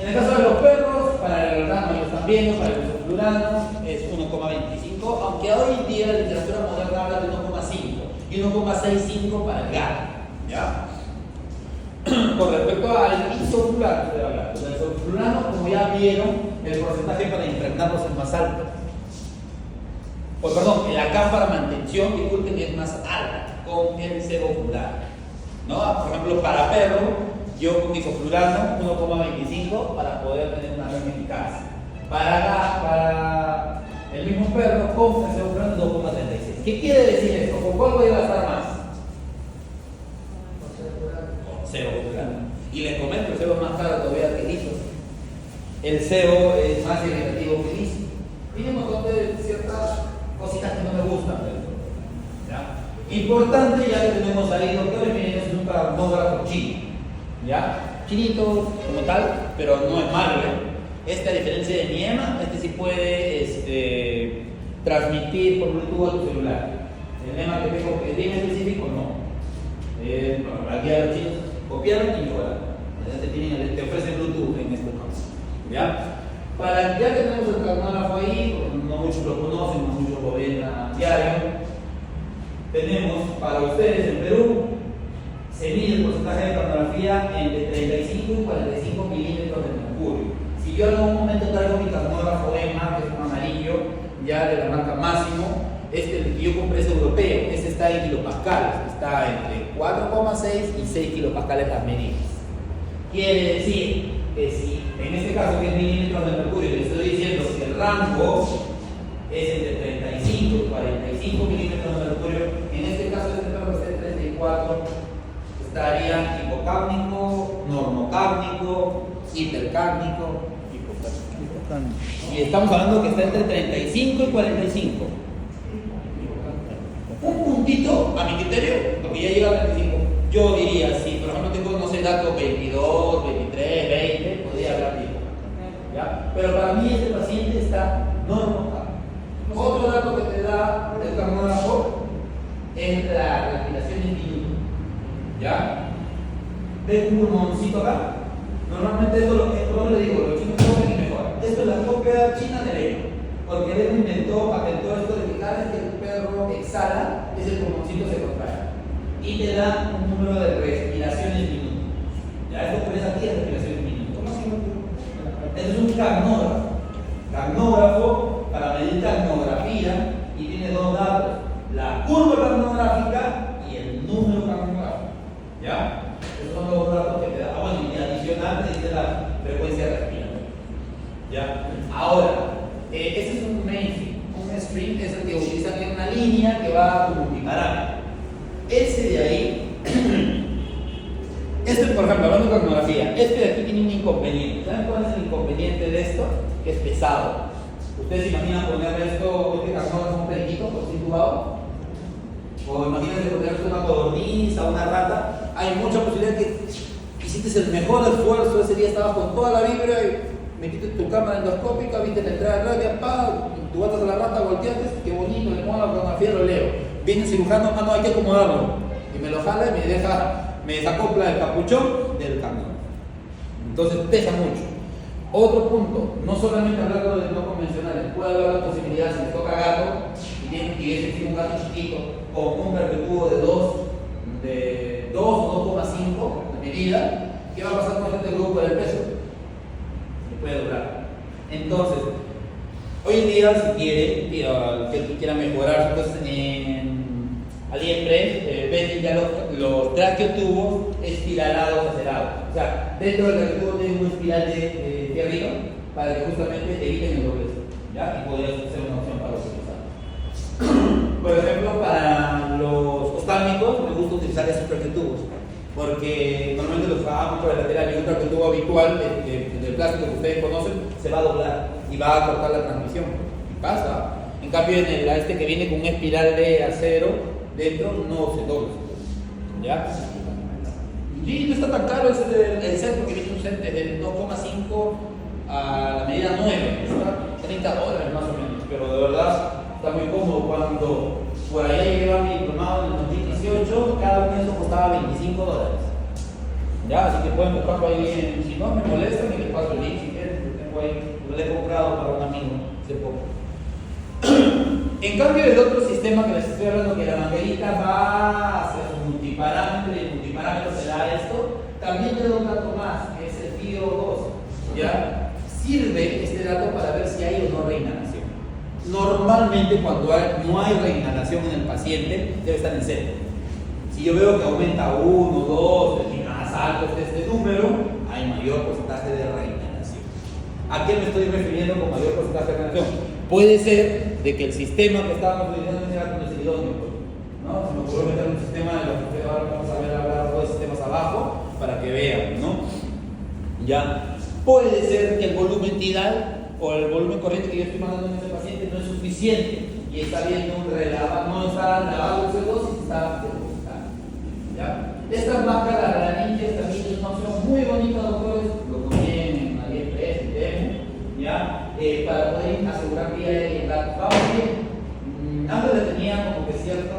En el caso de los perros, para el orégano lo están viendo, para el isoflurano es 1,25, aunque hoy en día la literatura moderna habla de 1,5 y 1,65 para el gato, ¿ya? Con respecto al isoflurano, estoy hablando. El isoflurano, como ya vieron, el porcentaje para impregnarlos es más alto. Pues perdón, la CAM para mantención, disculpen, es más alta con el sevoflurano, ¿no? Por ejemplo, para perro, yo con isoflurano 1,25 para poder tener una red eficaz. Para el mismo perro con el sevoflurano 2,36. ¿Qué quiere decir esto? ¿Con cuál voy a gastar más? Con sevoflurano. Y les comento, el sebo es más caro todavía que el liso. El sebo es más irritativo que el liso. Tiene un montón de ciertas cositas que no me gustan. ¿Ya? Importante, ya que tenemos ahí, doctores, miren, es un carnógrafo chino. ¿Ya? Chinito como tal, pero no es malo, ¿eh? Este, a diferencia de mi EMA, este sí puede transmitir por Bluetooth a tu celular. El EMA que tengo, que es bien específico, no. Aquí a los chinos copiaron y mejoraron. Te ofrecen Bluetooth en este caso. ¿Ya? Ya que tenemos el carnógrafo ahí, no muchos lo conocen, no muchos lo ven a diario. Tenemos para ustedes en Perú, se mide el porcentaje de carnografía entre 35 y 45 milímetros de mercurio. Si yo en algún momento traigo mi carnógrafo EMA, que es un amarillo, ya de la marca Máximo, el que yo compré es europeo, este está en kilopascales, está entre 4,6 y 6 kilopascales las medidas. Quiere decir que si en este caso que es milímetros de mercurio, le estoy diciendo que el rango es entre 35 y 45 milímetros de mercurio, en este caso este perro está en 34, estaría hipocárnico, normocárnico, hipercárnico, y estamos hablando que está entre 35 y 45. Un puntito, a mi criterio, porque ya llega a 35. Yo diría, si por ejemplo tengo, no sé, datos 22, 23, 20, podría hablar de hipocárnico, ¿ya? Pero para mí este paciente está normocárnico. Otro dato que te da el carnógrafo es la respiración en minuto. ¿Ya? ¿Ves un pulmoncito acá? Normalmente esto lo le digo, los chinos copian y mejoran. Esto es la copia china del ello. Porque él patentó esto de que cada vez que el perro exhala, ese pulmoncito se contrae. Y te da un número de respiraciones minuto. ¿Ya? Esto que ves aquí es respiración minuto. Esto es un carnógrafo. Carnógrafo para medir carnografía y tiene dos datos: la curva carnográfica y el número carnográfico. ¿Ya? Esos son los datos que te da. Bueno, y adicional te dice la frecuencia respiratoria. ¿Ya? Ahora, ese es un mainstream. Un mainstream es el que utilizan en una línea que va como multiparámetro. Ese de ahí, por ejemplo, hablando de carnografía, de aquí tiene un inconveniente. ¿Saben cuál es el inconveniente de esto? Que es pesado. ¿Ustedes se imaginan ponerle este carnógrafo a un periquito por intubado? O imagínense ponerle una codorniz a una rata. Hay mucha posibilidad que hiciste el mejor esfuerzo, ese día estabas con toda la vibra y metiste tu cámara endoscópica, viste la entrada de radio, intubaste a la rata, volteaste, qué bonito, le pongo la carnografía, lo leo. Viene el cirujano, no, hay que acomodarlo. Y me lo jala y me desacopla el capuchón del carnógrafo. Entonces pesa mucho. Otro punto, no solamente hablando de no convencionales, puede haber la posibilidad, si me toca gato y es un gato chiquito con un perpetuo de 2 o 2,5 de medida, ¿qué va a pasar con este grupo del peso? Se puede doblar. Entonces, hoy en día, si que quiera mejorar, entonces en AliExpress venden ya los traqueotubos espiralados acerados. O sea, dentro del traqueotubo tiene una espiral de arriba para que justamente eviten el doblez. ¿Ya? Y podría ser una opción para utilizar. Por ejemplo, para los oftálmicos me gusta utilizar esos traqueotubos, porque normalmente los trabajamos por el lateral y un traqueotubo habitual de plástico que ustedes conocen se va a doblar y va a cortar la transmisión. Y pasa. En cambio, en el que viene con una espiral de acero dentro no se dobla. ¿Ya? Y no está tan caro el set, porque viene un set de 2,5 a la medida 9, está $30 más o menos, pero de verdad está muy cómodo. Cuando por allá llegué a mi diplomado en el 2018, cada uno de esos costaba $25. ¿Ya? Así que pueden buscarlo ahí, si no me molestan, y les paso el link si quieren, lo tengo ahí, lo he comprado para un amigo hace poco. En cambio, el otro sistema que les estoy hablando, que la manguerita va hacia su multiparámetro y el multiparámetro se da esto, también te da un dato más, que es el PIO2. ¿Ya? Sirve este dato para ver si hay o no reinhalación. Normalmente, cuando no hay reinhalación en el paciente, debe estar en 0. Si yo veo que aumenta 1, 2, y más alto es este número, hay mayor porcentaje de reinhalación. ¿A qué me estoy refiriendo con mayor porcentaje de reinhalación? Puede ser de que el sistema que estábamos utilizando en ese gato no es idóneo, ¿no? Se me ocurrió meter un sistema de lo que ahora vamos a ver hablar de sistemas abajo, para que vean, ¿no? Ya, puede ser que el volumen tidal o el volumen corriente que yo estoy mandando en este paciente no es suficiente y está viendo un relava, no está lavado el CO2 y se está depositando. ¿Ya? Estas máscaras laringes también es una opción muy bonita, doctores, lo consiguen en AliExpress, en Temu, ¿ya? Para poder asegurar que ya hay datos. Vamos bien. Antes le tenía como que cierta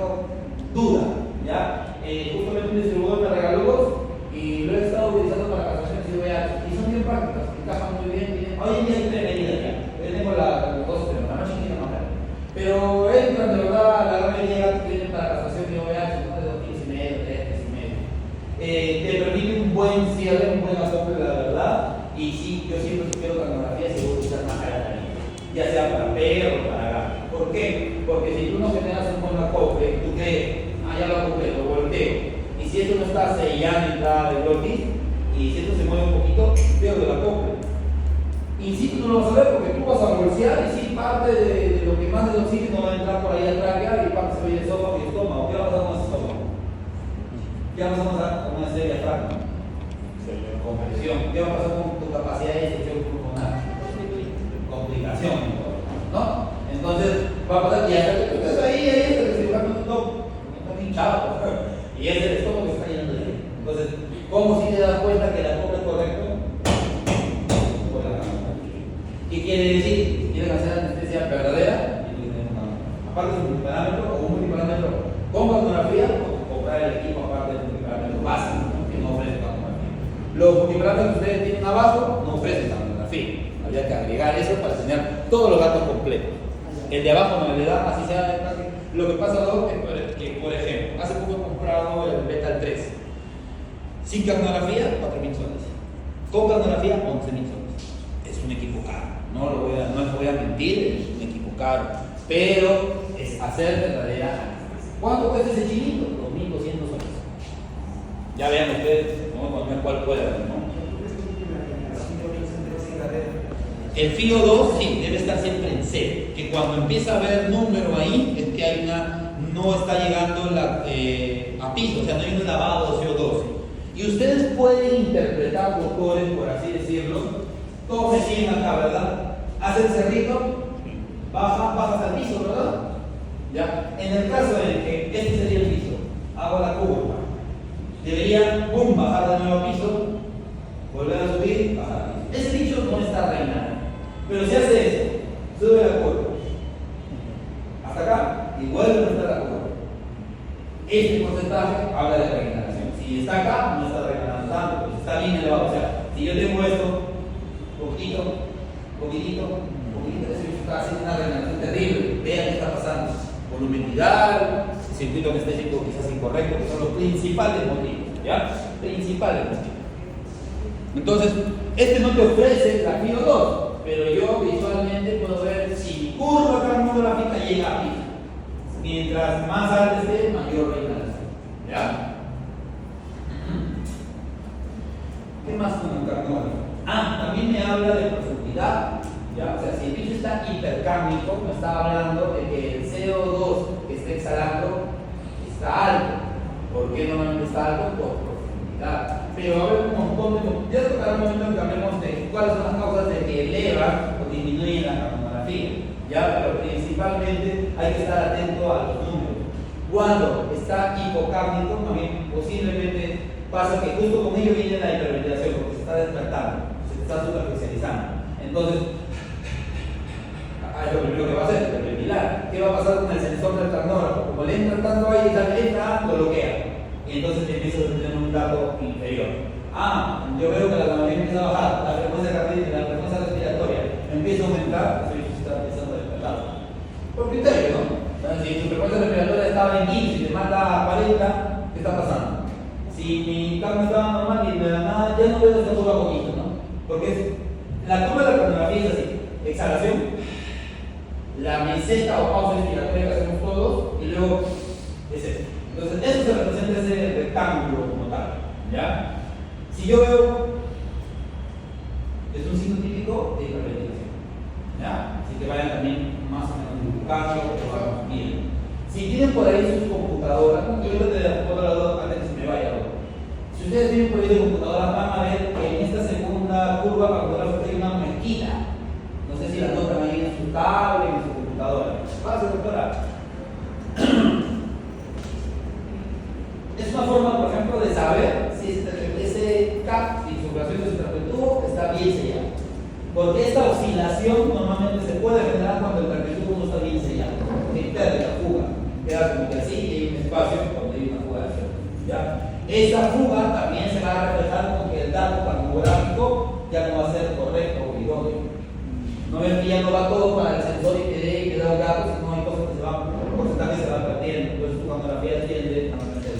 duda, ¿ya? Justamente un distribuidor me regaló dos y lo he estado utilizando para castraciones de VIH y son bien prácticas, encajan muy bien. Hoy en día hay tres medidas ya. Yo tengo los dos, pero la más chiquita más grande. Pero entran de verdad a la gran medida que tienen para castración de VIH, ¿no? De 2 kilos y medio, 3 kilos y medio. Te permite un buen cierre, un buen acople, la verdad. Y sí, yo siempre sugiero carnografía si voy a utilizar máscara de ya sea para perro o para gato. ¿Por qué? Porque si tú no generas un buen acople, tú crees, ya lo acople, lo volteo. Y si esto no está sellando la entrada del glotis, y si esto se mueve un poquito, pierdo el acople. Y si tú no lo vas a ver porque tú vas a bolsear y si parte de lo que más del oxígeno va a entrar por ahí al tráquea y parte se va a ir el esófago y el estómago. ¿Qué va a pasar con ese estómago? ¿Qué va a pasar con una serie diafragma? Compresión. ¿Qué va a pasar con tu capacidad de digestión pulmonar? Complicación, ¿no? Entonces va a pasar que ya estás ahí está el cirujano está hinchado y es el estómago que está llenando de aire. Entonces, ¿cómo si te das cuenta que el acople es correcto? ¿Qué quiere decir? Si quieren hacer anestesia verdadera, aparte de un multiparámetro o un multiparámetro con cartografía, o comprar el equipo aparte del multiparámetro básico, ¿no? Que no ofrece cartografía. Los multiparámetros que ustedes tienen abajo no ofrecen cartografía. Habría que agregar eso para tener todos los datos completos. El de abajo no le da, así sea. Lo que pasa es que, por ejemplo, hace poco he comprado el Betal 3. Sin cartografía, 4.000 soles. Con cartografía, 11.000 soles. Es un equipo caro. No les voy a mentir, es un equipo caro, pero es hacer verdadera análisis. ¿Cuánto cuesta ese chinito? 2.200 soles. Ya vean ustedes, vamos a poner cuál puede haber, ¿no? El FIO 2 sí, debe estar siempre en cero, que cuando empieza a haber número ahí, es que hay no está llegando a piso, o sea, no hay un lavado de CO2. Y ustedes pueden interpretar, doctores, por así decirlo. Todos me siguen acá, ¿verdad? Hace el cerrito, baja hasta el piso, ¿verdad? ¿Ya? En el caso en que este sería el piso, hago la curva, debería, bajar de nuevo al piso, volver a subir, bajar al piso. Ese bicho no está reinando. Pero si hace eso, sube la curva, hasta acá, y vuelve a estar la curva. Este porcentaje habla de regeneración. Si está acá, no está regenerando tanto, pero si está bien elevado. O sea, si yo tengo esto, poquitito, ese bicho está haciendo una regeneración terrible. Vean qué está pasando. Volumetridad, circuito anestésico quizás incorrecto, que son los principales motivos. ¿Ya? Principales motivos. Entonces, este no te ofrece la FIO 2, pero yo visualmente puedo ver si mi curva carnográfica llega a piso. Mientras más alta esté, mayor regeneración. ¿Ya? ¿Qué más con el carnógrafo? También me habla de profundidad. ¿Ya? O sea, si el bicho está hipercárnico, me está hablando de que el CO2 que está exhalando está alto. ¿Por qué normalmente está alto? Por profundidad. Pero va a haber un montón de... Ya tocará un momento en que hablemos de cuáles son las causas de que elevan o disminuyen la carnografía. ¿Ya? Pero principalmente hay que estar atento a los números. Cuando está hipocárnico, también posiblemente pasa que justo con ello viene la hiperventilación, porque se está despertando, se está superficializando. Entonces, lo primero que va a hacer es hiperventilar. ¿Qué va a pasar con el sensor del carnógrafo? Como le entra tanto aire y entra, lo bloquea. Y entonces empieza a tener un dato inferior. Yo veo que la carnografía empieza a bajar, la frecuencia cardíaca, la frecuencia respiratoria empieza a aumentar, eso está empezando a despertar. Por criterio, ¿no? Entonces, si tu frecuencia respiratoria estaba en 15 y te manda a 40, ¿qué está pasando? Si mi carne estaba normal y de la nada ya no veo esta curva poquito, ¿no? Porque la curva de la carnografía es así: exhalación, la meseta o pausa respiratoria que hacemos todos, y luego es esto. Entonces, eso se representa ese rectángulo como tal, ¿ya? Si yo veo, es un signo típico de hiperventilación, ¿ya? Así que vayan también más o menos buscando o vamos bien. Si tienen por ahí sus computadoras, yo les otro lado antes que se me vaya. Si ustedes tienen por ahí de computadora, van a ver que en esta segunda curva calcular hay una muesquita. No sé si la notan ahí en su tablet, en su computadora. Pase, doctora. Es una forma, por ejemplo, de saber si ese cap y su relación de su trapetubo está bien sellado. Porque esta oscilación normalmente se puede generar cuando el trapetubo no está bien sellado. Se pierde la fuga. Queda como que así y hay un espacio donde hay una fuga de acción. ¿Ya? Esta fuga también se va a reflejar con que el dato pantográfico ya no va a ser correcto o idóneo. No ven que ya no va todo para el sensor y que da un dato, sino hay cosas que se van, porcentajes se van perdiendo. Entonces tu camografía tiende a mantener el.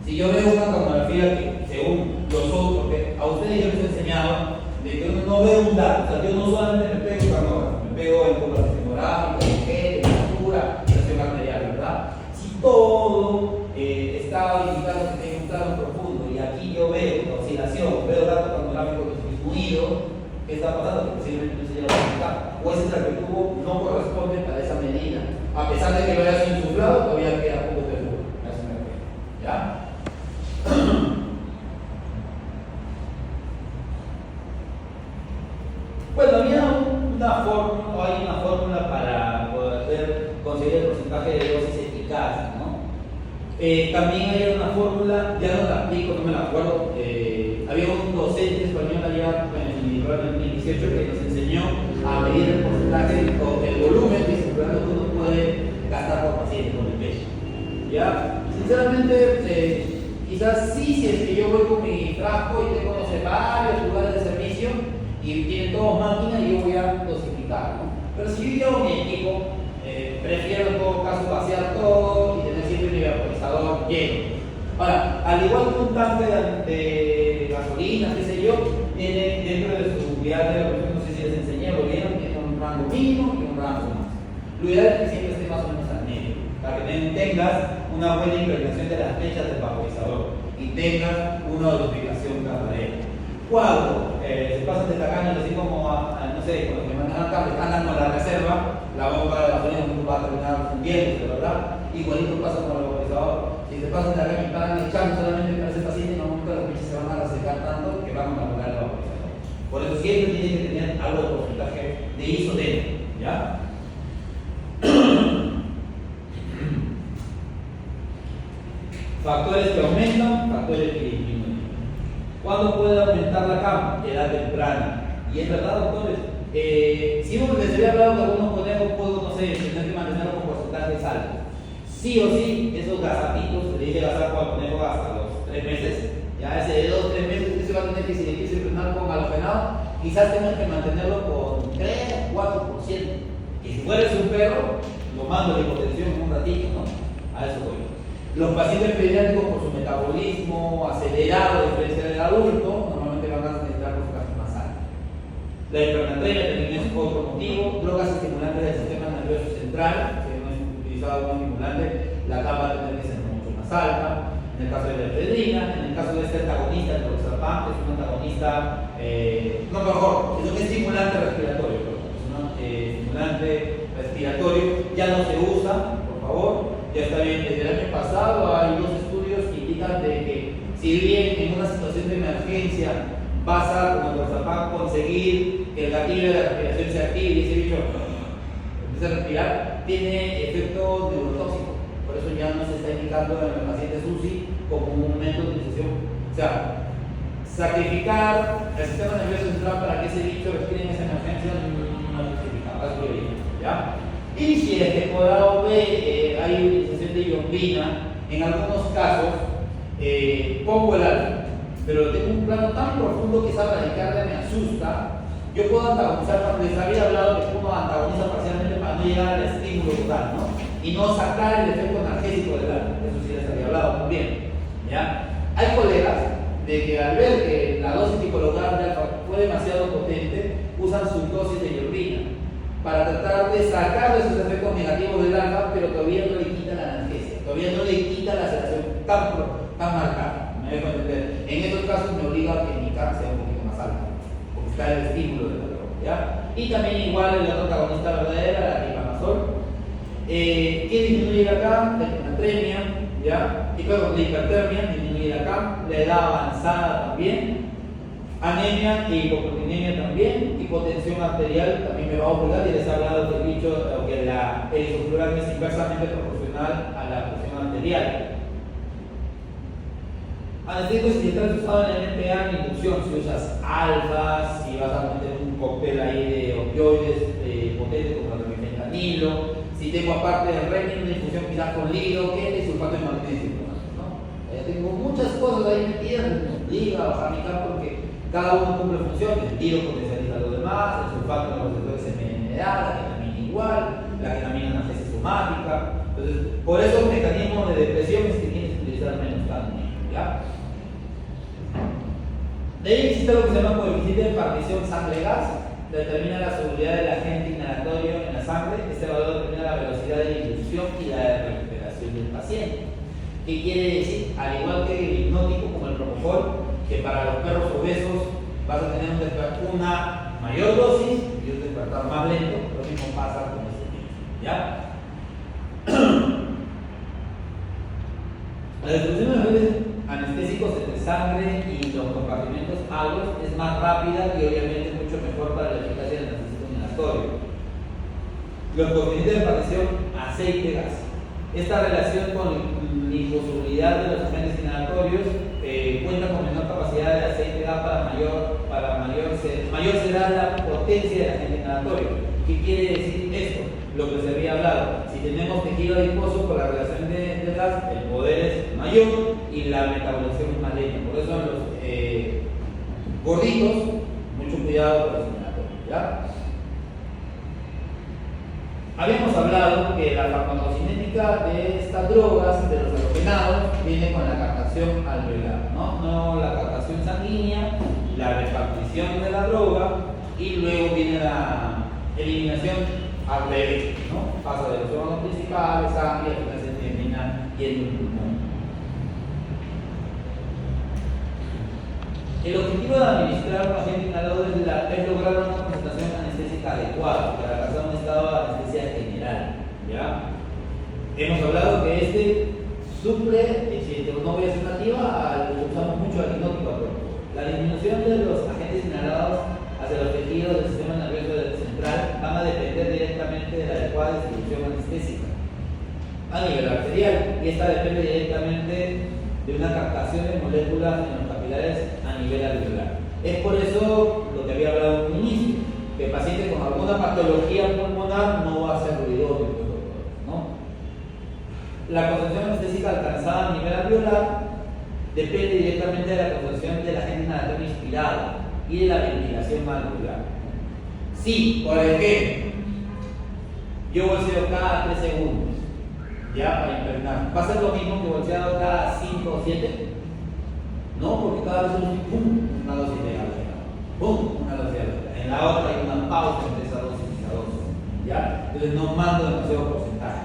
Si yo veo una camografía que según los otros, porque a ustedes yo les he enseñado de que uno no ve un dato, o sea, yo no solamente me pego camógrafo, me pego en población demográfica, en temperatura, presión arterial, ¿verdad? Si todo está indicado que tiene un plano profundo y aquí yo veo la oscilación, veo datos panorámicos disminuidos, ¿qué está pasando? Que posiblemente no se lleva a buscar, o ese trapetubo no corresponde para esa medida, a pesar de que lo haya sido insuflado, todavía queda poco de flujo. ¿Ya? Bueno, había hay una fórmula para poder conseguir el porcentaje de dosis eficaz, ¿no? También hay una fórmula, ya no la aplico, no me la acuerdo. Había un docente español allá en mi programa en 2018 que nos enseñó a medir el porcentaje o el volumen disciplinado que uno puede gastar por paciente con el peso. ¿Ya? Sinceramente, quizás sí, si es que yo voy con mi frasco y tengo, no sé, varios lugares de servicio y tienen todos máquinas y yo voy a dosificar, ¿no? Pero si yo llevo mi equipo, prefiero en todo caso vaciar todo y tener siempre mi vaporizador lleno. Ahora, al igual que un tanque de gasolina, qué sé yo, tiene dentro de su vial de evaluación, no sé si les enseñé, lo vieron, tiene un rango mínimo y un rango máximo. Lo ideal es que siempre esté más o menos al medio, para que tengas una buena impregnación de las flechas del vaporizador y tengas una dosificación camarera. Cuando se pasan de tacaños, así como no sé, cuando me manejan cables, andan con la reserva, la bomba de gasolina no va a terminar fundiéndose, ¿verdad? Igualito pasa con el vaporizador. Si se pasan de acá y paran echando solamente para ese paciente, en un momento las flechas se van a resecar tanto que van a matar el vaporizador. Por eso siempre tiene que tener algo de porcentaje de ISO dentro, ¿ya? Factores que aumentan, factores que disminuyen. ¿Cuándo puede aumentar la cama? Edad temprana. Y es verdad, doctores. Si uno les había hablado que algunos conejos pueden, no sé, tener que mantenerlos con porcentajes altos. Sí o sí, esos gazapitos, se le dice gazapo al conejo hasta los 3 meses. Ya ese de 2 o 3 meses, usted se va a tener que, si le quiere frenar con halofenado, quizás tengan que mantenerlo con 3 o 4%. Y si fueres un perro, lo mando a la hipotensión en un ratito, ¿no? A eso voy. Los pacientes pediátricos, por su metabolismo acelerado, a diferencia del adulto, normalmente van a necesitar porcentajes más altos. La hipernatremia también es otro motivo. Drogas estimulantes del sistema nervioso central, que no es utilizado como estimulante, la capa tiene que ser mucho más alta. En el caso de la efedrina, en el caso de este antagonista, el clozapam, que es un antagonista, no mejor, es un estimulante respiratorio, es un estimulante respiratorio, ya no se usa, por favor. Ya está bien, desde el año pasado hay 2 estudios que indican de que si bien en una situación de emergencia vas a, como clozapam, conseguir que el gatillo de la respiración se active y ese bicho empieza a respirar, tiene efecto neurotóxico. Por eso ya no se está indicando en los pacientes UCI como un método de utilización. O sea, sacrificar el sistema nervioso central para que ese bicho respire en esa emergencia no es justificado, es prioridad, ¿ya? Y si es que por A o B hay utilización de iombina, en algunos casos pongo el alfa, pero tengo un plano tan profundo que esa bradicardia me asusta. Yo puedo antagonizar, les había hablado que uno antagoniza parcialmente para no llegar al estímulo total, ¿no? Y no sacar el efecto analgésico del alfa, eso sí les había hablado también, ¿ya? Hay colegas de que al ver que la dosis psicologal de alfa fue demasiado potente, usan su dosis de iombina para tratar de sacar esos efectos negativos del alfa, pero todavía no le quita la analgesia, todavía no le quita la sedación tan marcada. ¿Me dejo entender? En estos casos me obliga a que mi CAC sea un poquito más alta, porque está el estímulo de la droga, ¿ya? Y también igual el otro antagonista verdadera, la tripamazol, que disminuye acá, la hipernatremia, ¿ya? Y luego de hipertermia, disminuye la CAM, la edad avanzada también, anemia y hipoproteinemia también, hipotensión arterial también me va a obligar, y les he hablado del dicho que la isoflurana es inversamente proporcional a la presión arterial. Anestésicos si estás usado en el NPA en inducción, si usas alfas, si vas a meter un cóctel ahí de opioides potentes como el fentanilo, si tengo aparte de Renin, una infusión quizás con lidocaine y sulfato de magnesio, ¿no? Tengo muchas cosas ahí metidas, me obliga a bajar mi CAM porque cada uno cumple funciones. El tiro potencializa a los demás, el sulfato en los receptores MNA, la ketamina igual, la ketamina analgesia somática. Entonces, por eso el mecanismo de depresión es que tienes que utilizar menos CAM, ¿ya? De ahí existe lo que se llama coeficiente de partición sangre-gas, determina la seguridad del agente inhalatorio en la sangre. Este valor determina la velocidad de inducción y la de recuperación del paciente. ¿Qué quiere decir? Al igual que el hipnótico como el propofol, que para los perros obesos vas a tener una mayor dosis y un despertar más lento, lo mismo pasa con este tipo, ¿ya? La distribución de los niveles anestésicos entre sangre y los compartimentos agros es más rápida y obviamente mucho mejor para la eficacia del anestésico inhalatorio. Los coeficientes de partición aceite-gas. Esta relación con la liposolubilidad de los agentes inhalatorios cuenta con menor capacidad de aceite-gas mayor será la potencia del agente inhalatorio. ¿Qué quiere decir esto? Lo que se había hablado. Si tenemos tejido adiposo por la relación de gas, el poder es mayor y la metabolización es más lenta. Por eso en los gorditos, mucho cuidado con los inhalatorios, ¿ya? Habíamos hablado que la farmacocinética de estas drogas, de los halogenados, viene con la captación alveolar, no la captación sanguínea, la repartición de la droga y luego viene la eliminación alveolar, ¿no? Pasa de los órganos principales, sangre, al final se termina yendo el pulmón. El objetivo de administrar un agente inhalador es lograr una concentración anestésica adecuada para alcanzar un estado de anestesia general, ¿ya? Hemos hablado que este suple, si no voy a ser nativa, usamos mucho al hipnótico. La disminución de los agentes inhalados hacia los tejidos del sistema nervioso central van a depender directamente de la adecuada distribución anestésica a nivel arterial, y esta depende directamente de una captación de moléculas en los capilares a nivel alveolar. Es por eso lo que había hablado en un inicio, que el paciente con alguna patología pulmonar no va a ser ruidoso, ¿no? La concentración anestésica alcanzada a nivel alveolar depende directamente de la concentración del agente inhalatorio inspirado y de la ventilación alveolar. Sí, por ejemplo, yo bolseo cada 3 segundos, ya, para impregnar. ¿Va a ser lo mismo que bolseado cada 5 o 7? No, porque cada vez es una dosis de alveolar, una dosis de alveolar. En la otra hay una pausa entre esa dosis y esa dosis, ¿ya? Entonces no mando demasiado porcentaje.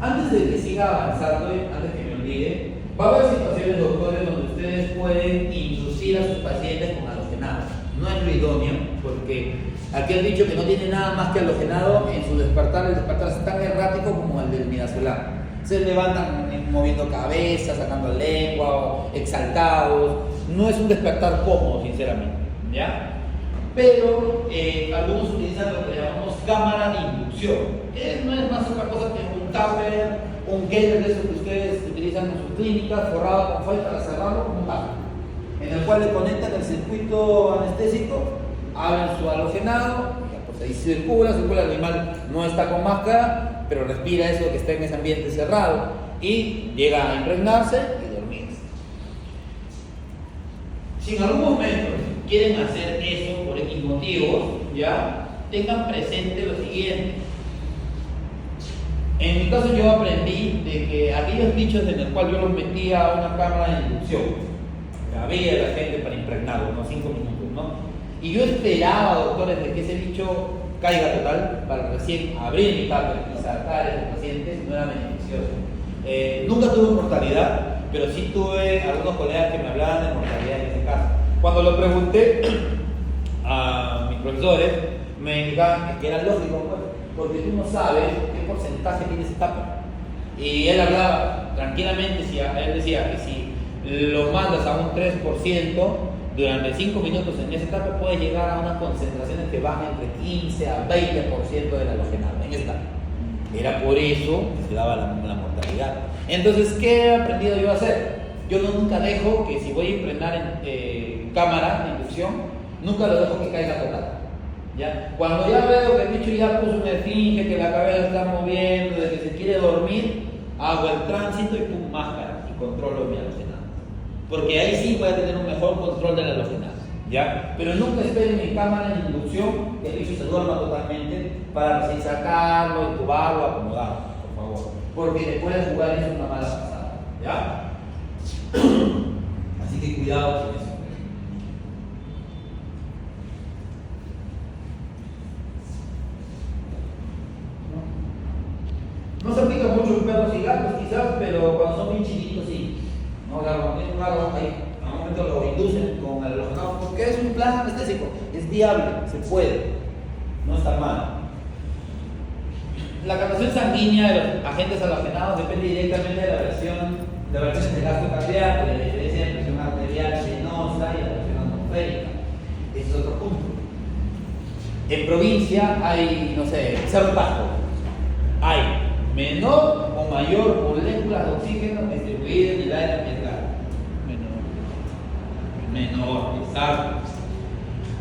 Antes de que siga avanzando, antes que me olvide, va a haber situaciones, doctores, donde ustedes pueden inducir a sus pacientes con halogenado. No es lo idóneo, porque aquí han dicho que no tiene nada más que halogenado en su despertar. El despertar es tan errático como el del midazolam. Se levantan moviendo cabeza, sacando lengua, o exaltados. No es un despertar cómodo, sinceramente, ¿ya? Pero algunos utilizan lo que llamamos cámara de inducción. No es más otra cosa que un tupper, un getter de esos que ustedes utilizan en sus clínicas, forrado con foil para cerrarlo como un tupper, en el cual le conectan el circuito anestésico, abren su halogenado, pues ahí circula el animal, no está con máscara, pero respira eso que está en ese ambiente cerrado y llega a impregnarse y dormirse. Si en algún momento quieren hacer eso por X motivos, ya tengan presente lo siguiente. En mi caso yo aprendí de que aquellos bichos en el cual yo los metía a una cámara de inducción, había la gente para impregnarlo, unos 5 minutos, ¿no? Y yo esperaba, doctores, de que ese bicho caiga total para recién abrir mi tupper y sacar a ese paciente, no era beneficioso. Nunca tuve mortalidad, pero sí tuve algunos colegas que me hablaban de mortalidad en ese caso. Cuando lo pregunté a mis profesores, me indicaban que era lógico, pues, porque tú no sabes qué porcentaje tiene ese tupper. Y él hablaba, tranquilamente, si él decía que si lo mandas a un 3%, durante 5 minutos en esa etapa puedes llegar a unas concentraciones que van entre 15 a 20% del halogenado en esta. Era por eso que se daba la mortalidad. Entonces, ¿qué he aprendido yo a hacer? Yo nunca dejo que si voy a impregnar en cámara de inducción, nunca lo dejo que caiga total. ¿Ya? Cuando ya veo que el bicho ya puso una esfinge, que la cabeza está moviendo, de que se quiere dormir, hago el tránsito y pum, máscara y controlo mi halogenado. Porque ahí sí voy a tener un mejor control del halogenado. ¿Ya? Pero nunca esperen en cámara de inducción que el bicho se duerma totalmente para recién sacarlo, intubarlo, acomodarlo, por favor. Porque le pueden jugar eso una mala pasada. ¿Ya? Así que cuidado con eso. No se aplica mucho en perros y gatos quizás, pero cuando son bien chiquitos sí. No, cuando tienen un gato ahí, a un momento lo inducen con el halogenado, porque es un plan anestésico, es viable, se puede, no está mal. La captación sanguínea de los agentes halogenados depende directamente de la versión de gasto cardíaco, de la diferencia de presión arterial venosa y la presión atmosférica. Ese es otro punto. En provincia hay, no sé, Cerro Pasco, hay menor o mayor moléculas de oxígeno distribuidas en el aire ambiental. Menor, exacto.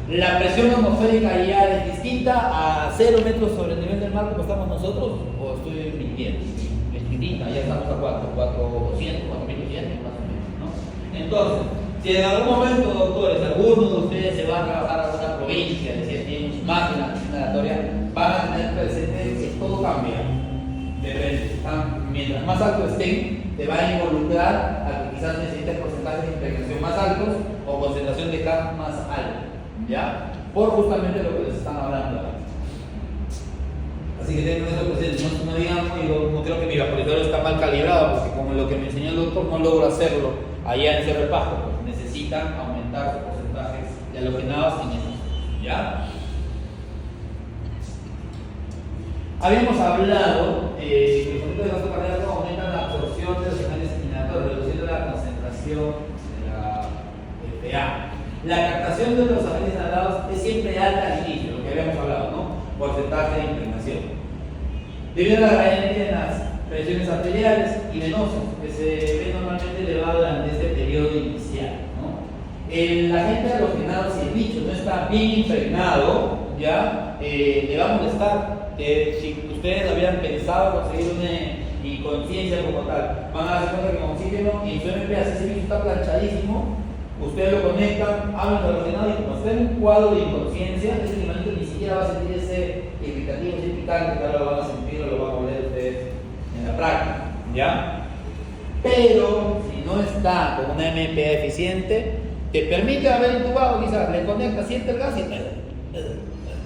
La presión atmosférica ya es distinta a 0 metros sobre el nivel del mar como estamos nosotros, o estoy mintiendo. Es distinta, ya estamos a 4.200, 4.200 más o menos, ¿no? Entonces, si en algún momento, doctores, alguno de ustedes se va a trabajar a una provincia, es decir, tienen sus máquinas inhalatorias, van a tener presente que todo cambia. Depende. Mientras más alto estén, te va a involucrar a que quizás necesites porcentajes de impregnación más altos o concentración de CAP más alta, ¿ya? Por justamente lo que les están hablando ahora. Así que tengan eso presente, no digan, no creo que mi vaporizador está mal calibrado, porque como lo que me enseñó el doctor no logro hacerlo allá en Cerro Pasco, pues necesitan aumentar sus porcentajes de halogenados en eso, ¿ya? Habíamos hablado que los efectos de gasto cardíaco aumentan la absorción de los agentes inhalatorios, reduciendo la concentración de la PA. La captación de los agentes inhalados es siempre alta al inicio, lo que habíamos hablado, ¿no? Porcentaje de impregnación. Debido a la gradiente en las presiones arteriales y venosas, que se ve normalmente elevado durante este periodo inicial, ¿no? El agente halogenado, si el bicho no está bien impregnado, ya le va a molestar. Si ustedes habían pensado conseguir una inconsciencia como tal, van a darse cuenta que con oxígeno y su MPA, si ese bicho está planchadísimo, ustedes lo conectan, hablan de halogenado y como está en un cuadro de inconsciencia, ese animalito ni siquiera va a sentir ese irritativo, ese picante, que ahora lo van a sentir o lo van a oler ustedes en la práctica, ¿ya? Pero si no está con una MPA eficiente, te permite haber intubado, quizás le conecta, siente el gas y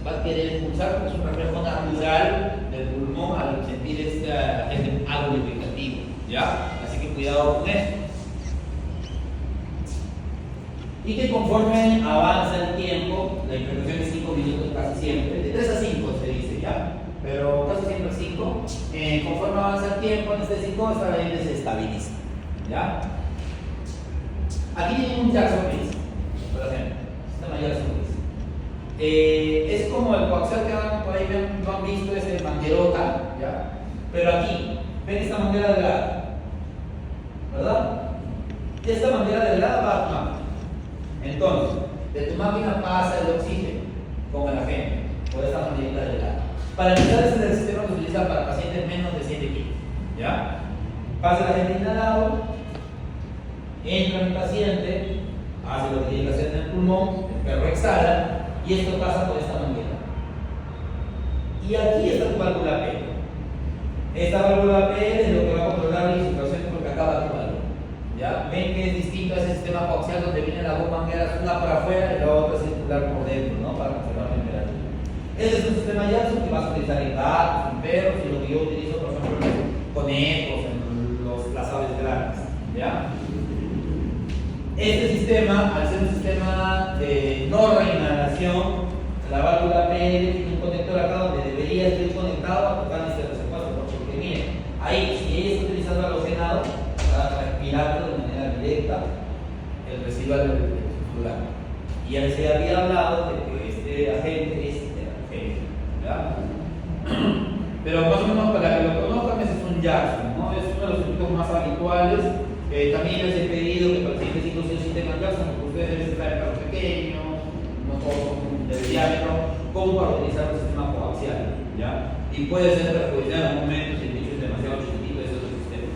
va a querer expulsar, porque es un reflejo natural del pulmón al sentir este agente agroirritativo, ¿ya? Así que cuidado con esto. Y que conforme avanza el tiempo, la impregnación es 5 minutos casi siempre, de 3 a 5 se dice, ¿ya? Pero casi siempre 5. Conforme avanza el tiempo, en este 5 esta variante se estabiliza, ¿ya? Aquí tiene un Jackson Price, por ejemplo, sistema Jackson Price. Es como el coaxial que por ahí no han visto, es el manguerota, ¿ya? Pero aquí, ven esta manguera delgada, ¿verdad? Y esta manguera delgada va a tu máquina. Entonces, de tu máquina pasa el oxígeno con el agente, por esta manguerita delgada. Para empezar, este es el sistema que se utiliza para pacientes menos de 7 kilos, ¿ya? Pasa el agente inhalado, entra el paciente, hace lo que tiene que hacer en el pulmón, el perro exhala, y esto pasa por esta manguera. Y aquí está tu válvula P. Esta válvula P es lo que va a controlar la infiltración porque acaba tu válvula. ¿Ya? Ven que es distinto a ese sistema coaxial donde vienen las dos mangueras, una por afuera y la otra circular por dentro, ¿no? Para conservar la temperatura. Este es un sistema Jackson que vas a utilizar en gatos, en perros y lo que yo utilizo, por ejemplo, en conejos, en las aves grandes. ¿Ya? Este sistema, al ser un sistema de no reinhalación, la válvula PL tiene un conector acá donde debería estar conectado a tocar este reservorio, porque miren, ahí si ella está utilizando halogenado, residual del fulano. Y ya se había hablado de que este agente es emergente, ¿ya? Pero más o menos para que lo conozcan, ese es un Jackson, ¿no? Es uno de los circuitos más habituales. También les he pedido que para el siguiente ciclo sí tengan Jackson, porque ustedes deben estar en carro pequeño, no todos son de diámetro, como para utilizar un sistema coaxial, ¿ya? Y puede ser perjudicial en algún momento si el bicho es demasiado chiquitito de ese otro sistema.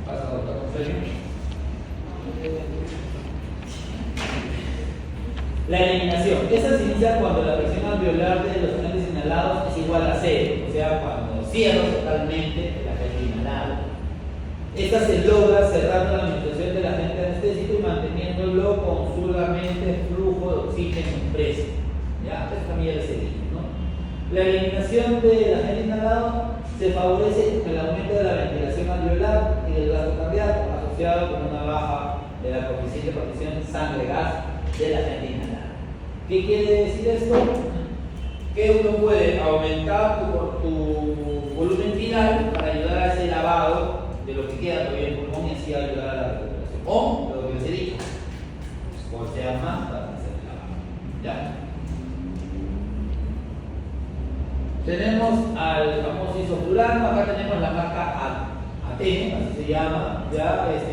¿Pasa a doctor Consuelo? La eliminación. Esa se inicia cuando la presión alveolar de los agentes inhalados es igual a 0, o sea, cuando cierro totalmente el agente inhalado. Esta se logra cerrando la administración del agente anestésico y manteniéndolo con solamente flujo de oxígeno impreso. ¿Ya? Esto también ya les he dicho, ¿no? La eliminación del agente inhalado se favorece con el aumento de la ventilación alveolar y del gasto cardíaco, asociado con una baja de la coeficiente de partición sangre-gas del agente inhalado. ¿Qué quiere decir esto? Que uno puede aumentar tu volumen final para ayudar a ese lavado de lo que queda todavía en el pulmón y así ayudar a la recuperación. O, lo que les he dicho, sea más para hacer el lavado. ¿Ya? Tenemos al famoso isoflurano, acá tenemos la marca Atene, así se llama, ya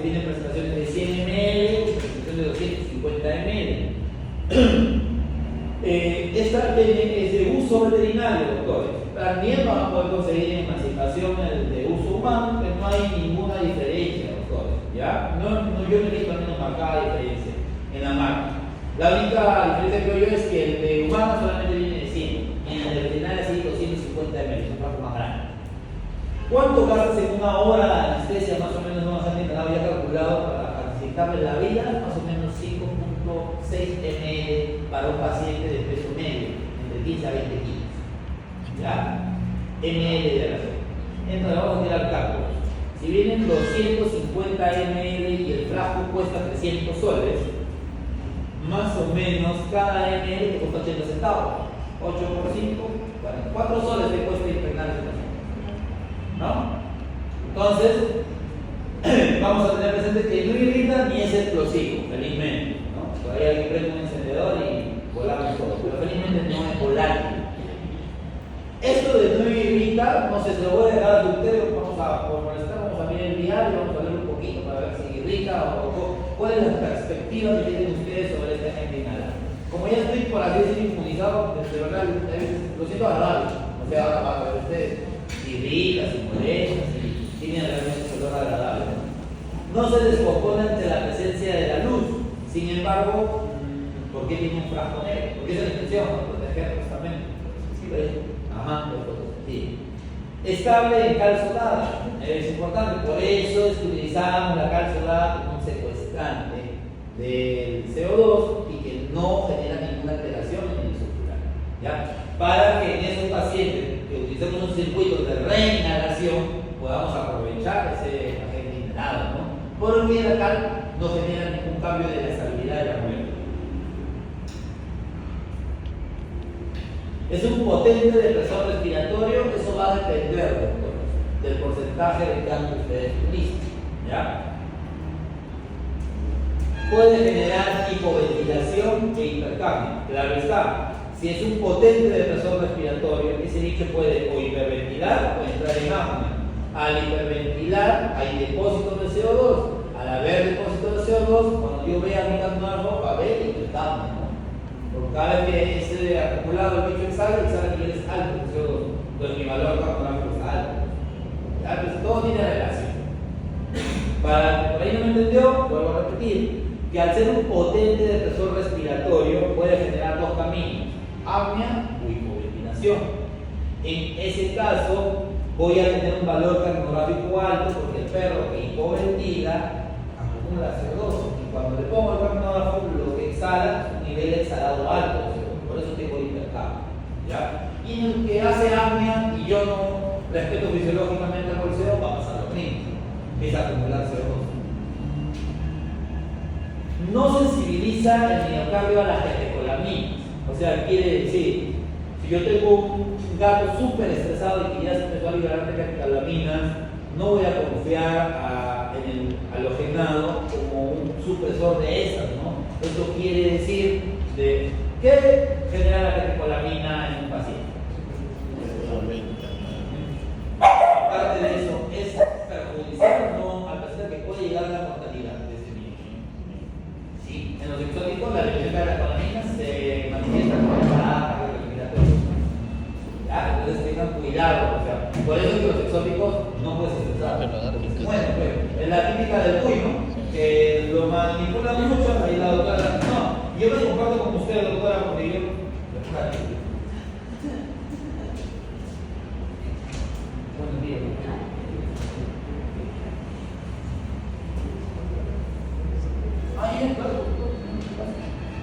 viene presentaciones de 100 ml y presentaciones de 250 ml. Esta Atene es de uso veterinario, doctores. También van a poder conseguir en emancipación de uso humano, que no hay ninguna diferencia, doctores. ¿Ya? Yo no he visto al menos marcada diferencia en la marca. La única diferencia que yo es que el de humano solamente viene de 100, en el de veterinaria sí 250 ml, es un poco más grande. ¿Cuánto gastas en una hora de anestesia? Más o menos no vas a tener nada ya calculado para facilitarle la vida, más o menos 5.6 ml para un paciente de peso medio, entre 15 a 20 kilos. ¿Ya? ml de grasa. Entonces vamos a tirar cálculos. Si vienen 250 ml y el frasco cuesta 300 soles, más o menos cada ml te cuesta 80 centavos. 8 por 5, 4 soles te cuesta impregnar ese paciente. ¿No? Entonces, vamos a tener presente que no irrita ni es explosivo, felizmente. ¿No? Todavía alguien prende un encendedor y volamos todo, pero felizmente no es volátil. Esto de no irrita, no sé, se lo voy a dejar a ustedes, vamos a ver el diario, vamos a ver un poquito para ver si irrita o cuál es la perspectiva que tienen ustedes sobre esta agente inhalada. Como ya estoy por así decir inmunizado, de verdad, lo siento agradable, o sea, ahora van a ver ustedes si irrita, si molesta, si tienen realmente un olor agradable. No se descompone ante la presencia de la luz, sin embargo, ¿por qué tiene un frasco negro? Porque esa es la intención, ¿no? Proteger justamente. ¿Sí ves? Ajá, sí. Estable en cal soldada, es importante, por eso es que utilizamos la cal soldada como un secuestrante del CO2 y que no genera ninguna alteración en el isoflurano, ¿ya? Para que en esos pacientes que utilicemos un circuito de reinhalación podamos aprovechar ese agente inhalado, ¿no? Porque la cal no genera ningún cambio de la estabilidad de la molécula. Es un potente depresor respiratorio, eso va a depender, doctores, del porcentaje de gas que ustedes utilicen, ¿ya? Puede generar hipoventilación e hipercapnia, claro está. Si es un potente depresor respiratorio, ese bicho puede o hiperventilar o entrar en apnea. Al hiperventilar hay depósitos de CO2. Al haber depósitos de CO2, cuando yo vea mi cardiólogo, va a haber hipercapnia, ¿no? Porque cada vez que ese acumulado el bicho exhala a niveles altos de CO2. Entonces mi valor cardiológico está alto. ¿Ya? Entonces todo tiene relación. Para por ahí no me entendió, vuelvo a repetir, que al ser un potente depresor respiratorio puede generar dos caminos, apnea o hipoventilación. En ese caso voy a tener un valor cardiográfico alto porque el perro que hipoventila acumula CO2 y cuando le pongo el cardiógrafo lo que exhala es un nivel exhalado alto, por eso tengo hipercapnia, ¿ya? Y el que hace apnea y yo no respeto fisiológicamente al CO2 va a pasar lo mismo, es acumular CO2. No sensibiliza el miocardio a las catecolaminas, o sea, quiere decir, si yo tengo un gato súper estresado y que ya se empezó a liberar de catecolaminas, no voy a confiar en el halogenado como un supresor de esas, ¿no? Eso quiere decir de ¿qué genera la catecolamina en un paciente? Aparte de eso, ¿es perjudicial o no al paciente que puede llegar a la mortalidad de ese niño? ¿Sí? En los exóticos la reacción de la catecolamina se manifiesta con la baja respiratoria. Entonces tengan cuidado, o sea, por eso que los exóticos no puedes utilizar. Bueno, pues, en la química del cuy, ¿no? Que lo manipulan mucho, ahí la doctora, no, yo me comparto con usted, doctora, porque yo, buenos días. Claro.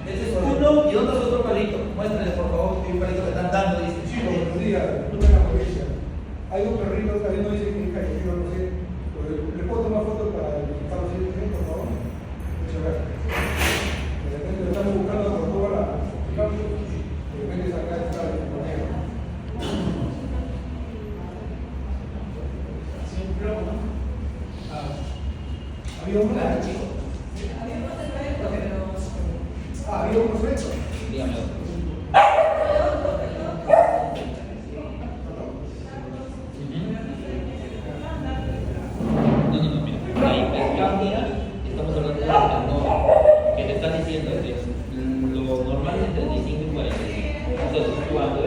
Este es uno y otro es otro palito. Muéstrenles, por favor, que hay un palito que están dando. Dice, Sí, buenos días, una policía. Hay un perrito, también no dice que es callejero, no sé. ¿Le puedo tomar foto para identificar los siguientes, por favor? Muchas gracias. De repente lo estamos buscando por toda la campus, de repente sacar esta de manera. Siempre, ¿no? Había un plan, chico. Había un proceso. Dígame. La hipercapnia, estamos hablando de que te estás diciendo que lo normal es 35 y 45. Entonces, cuando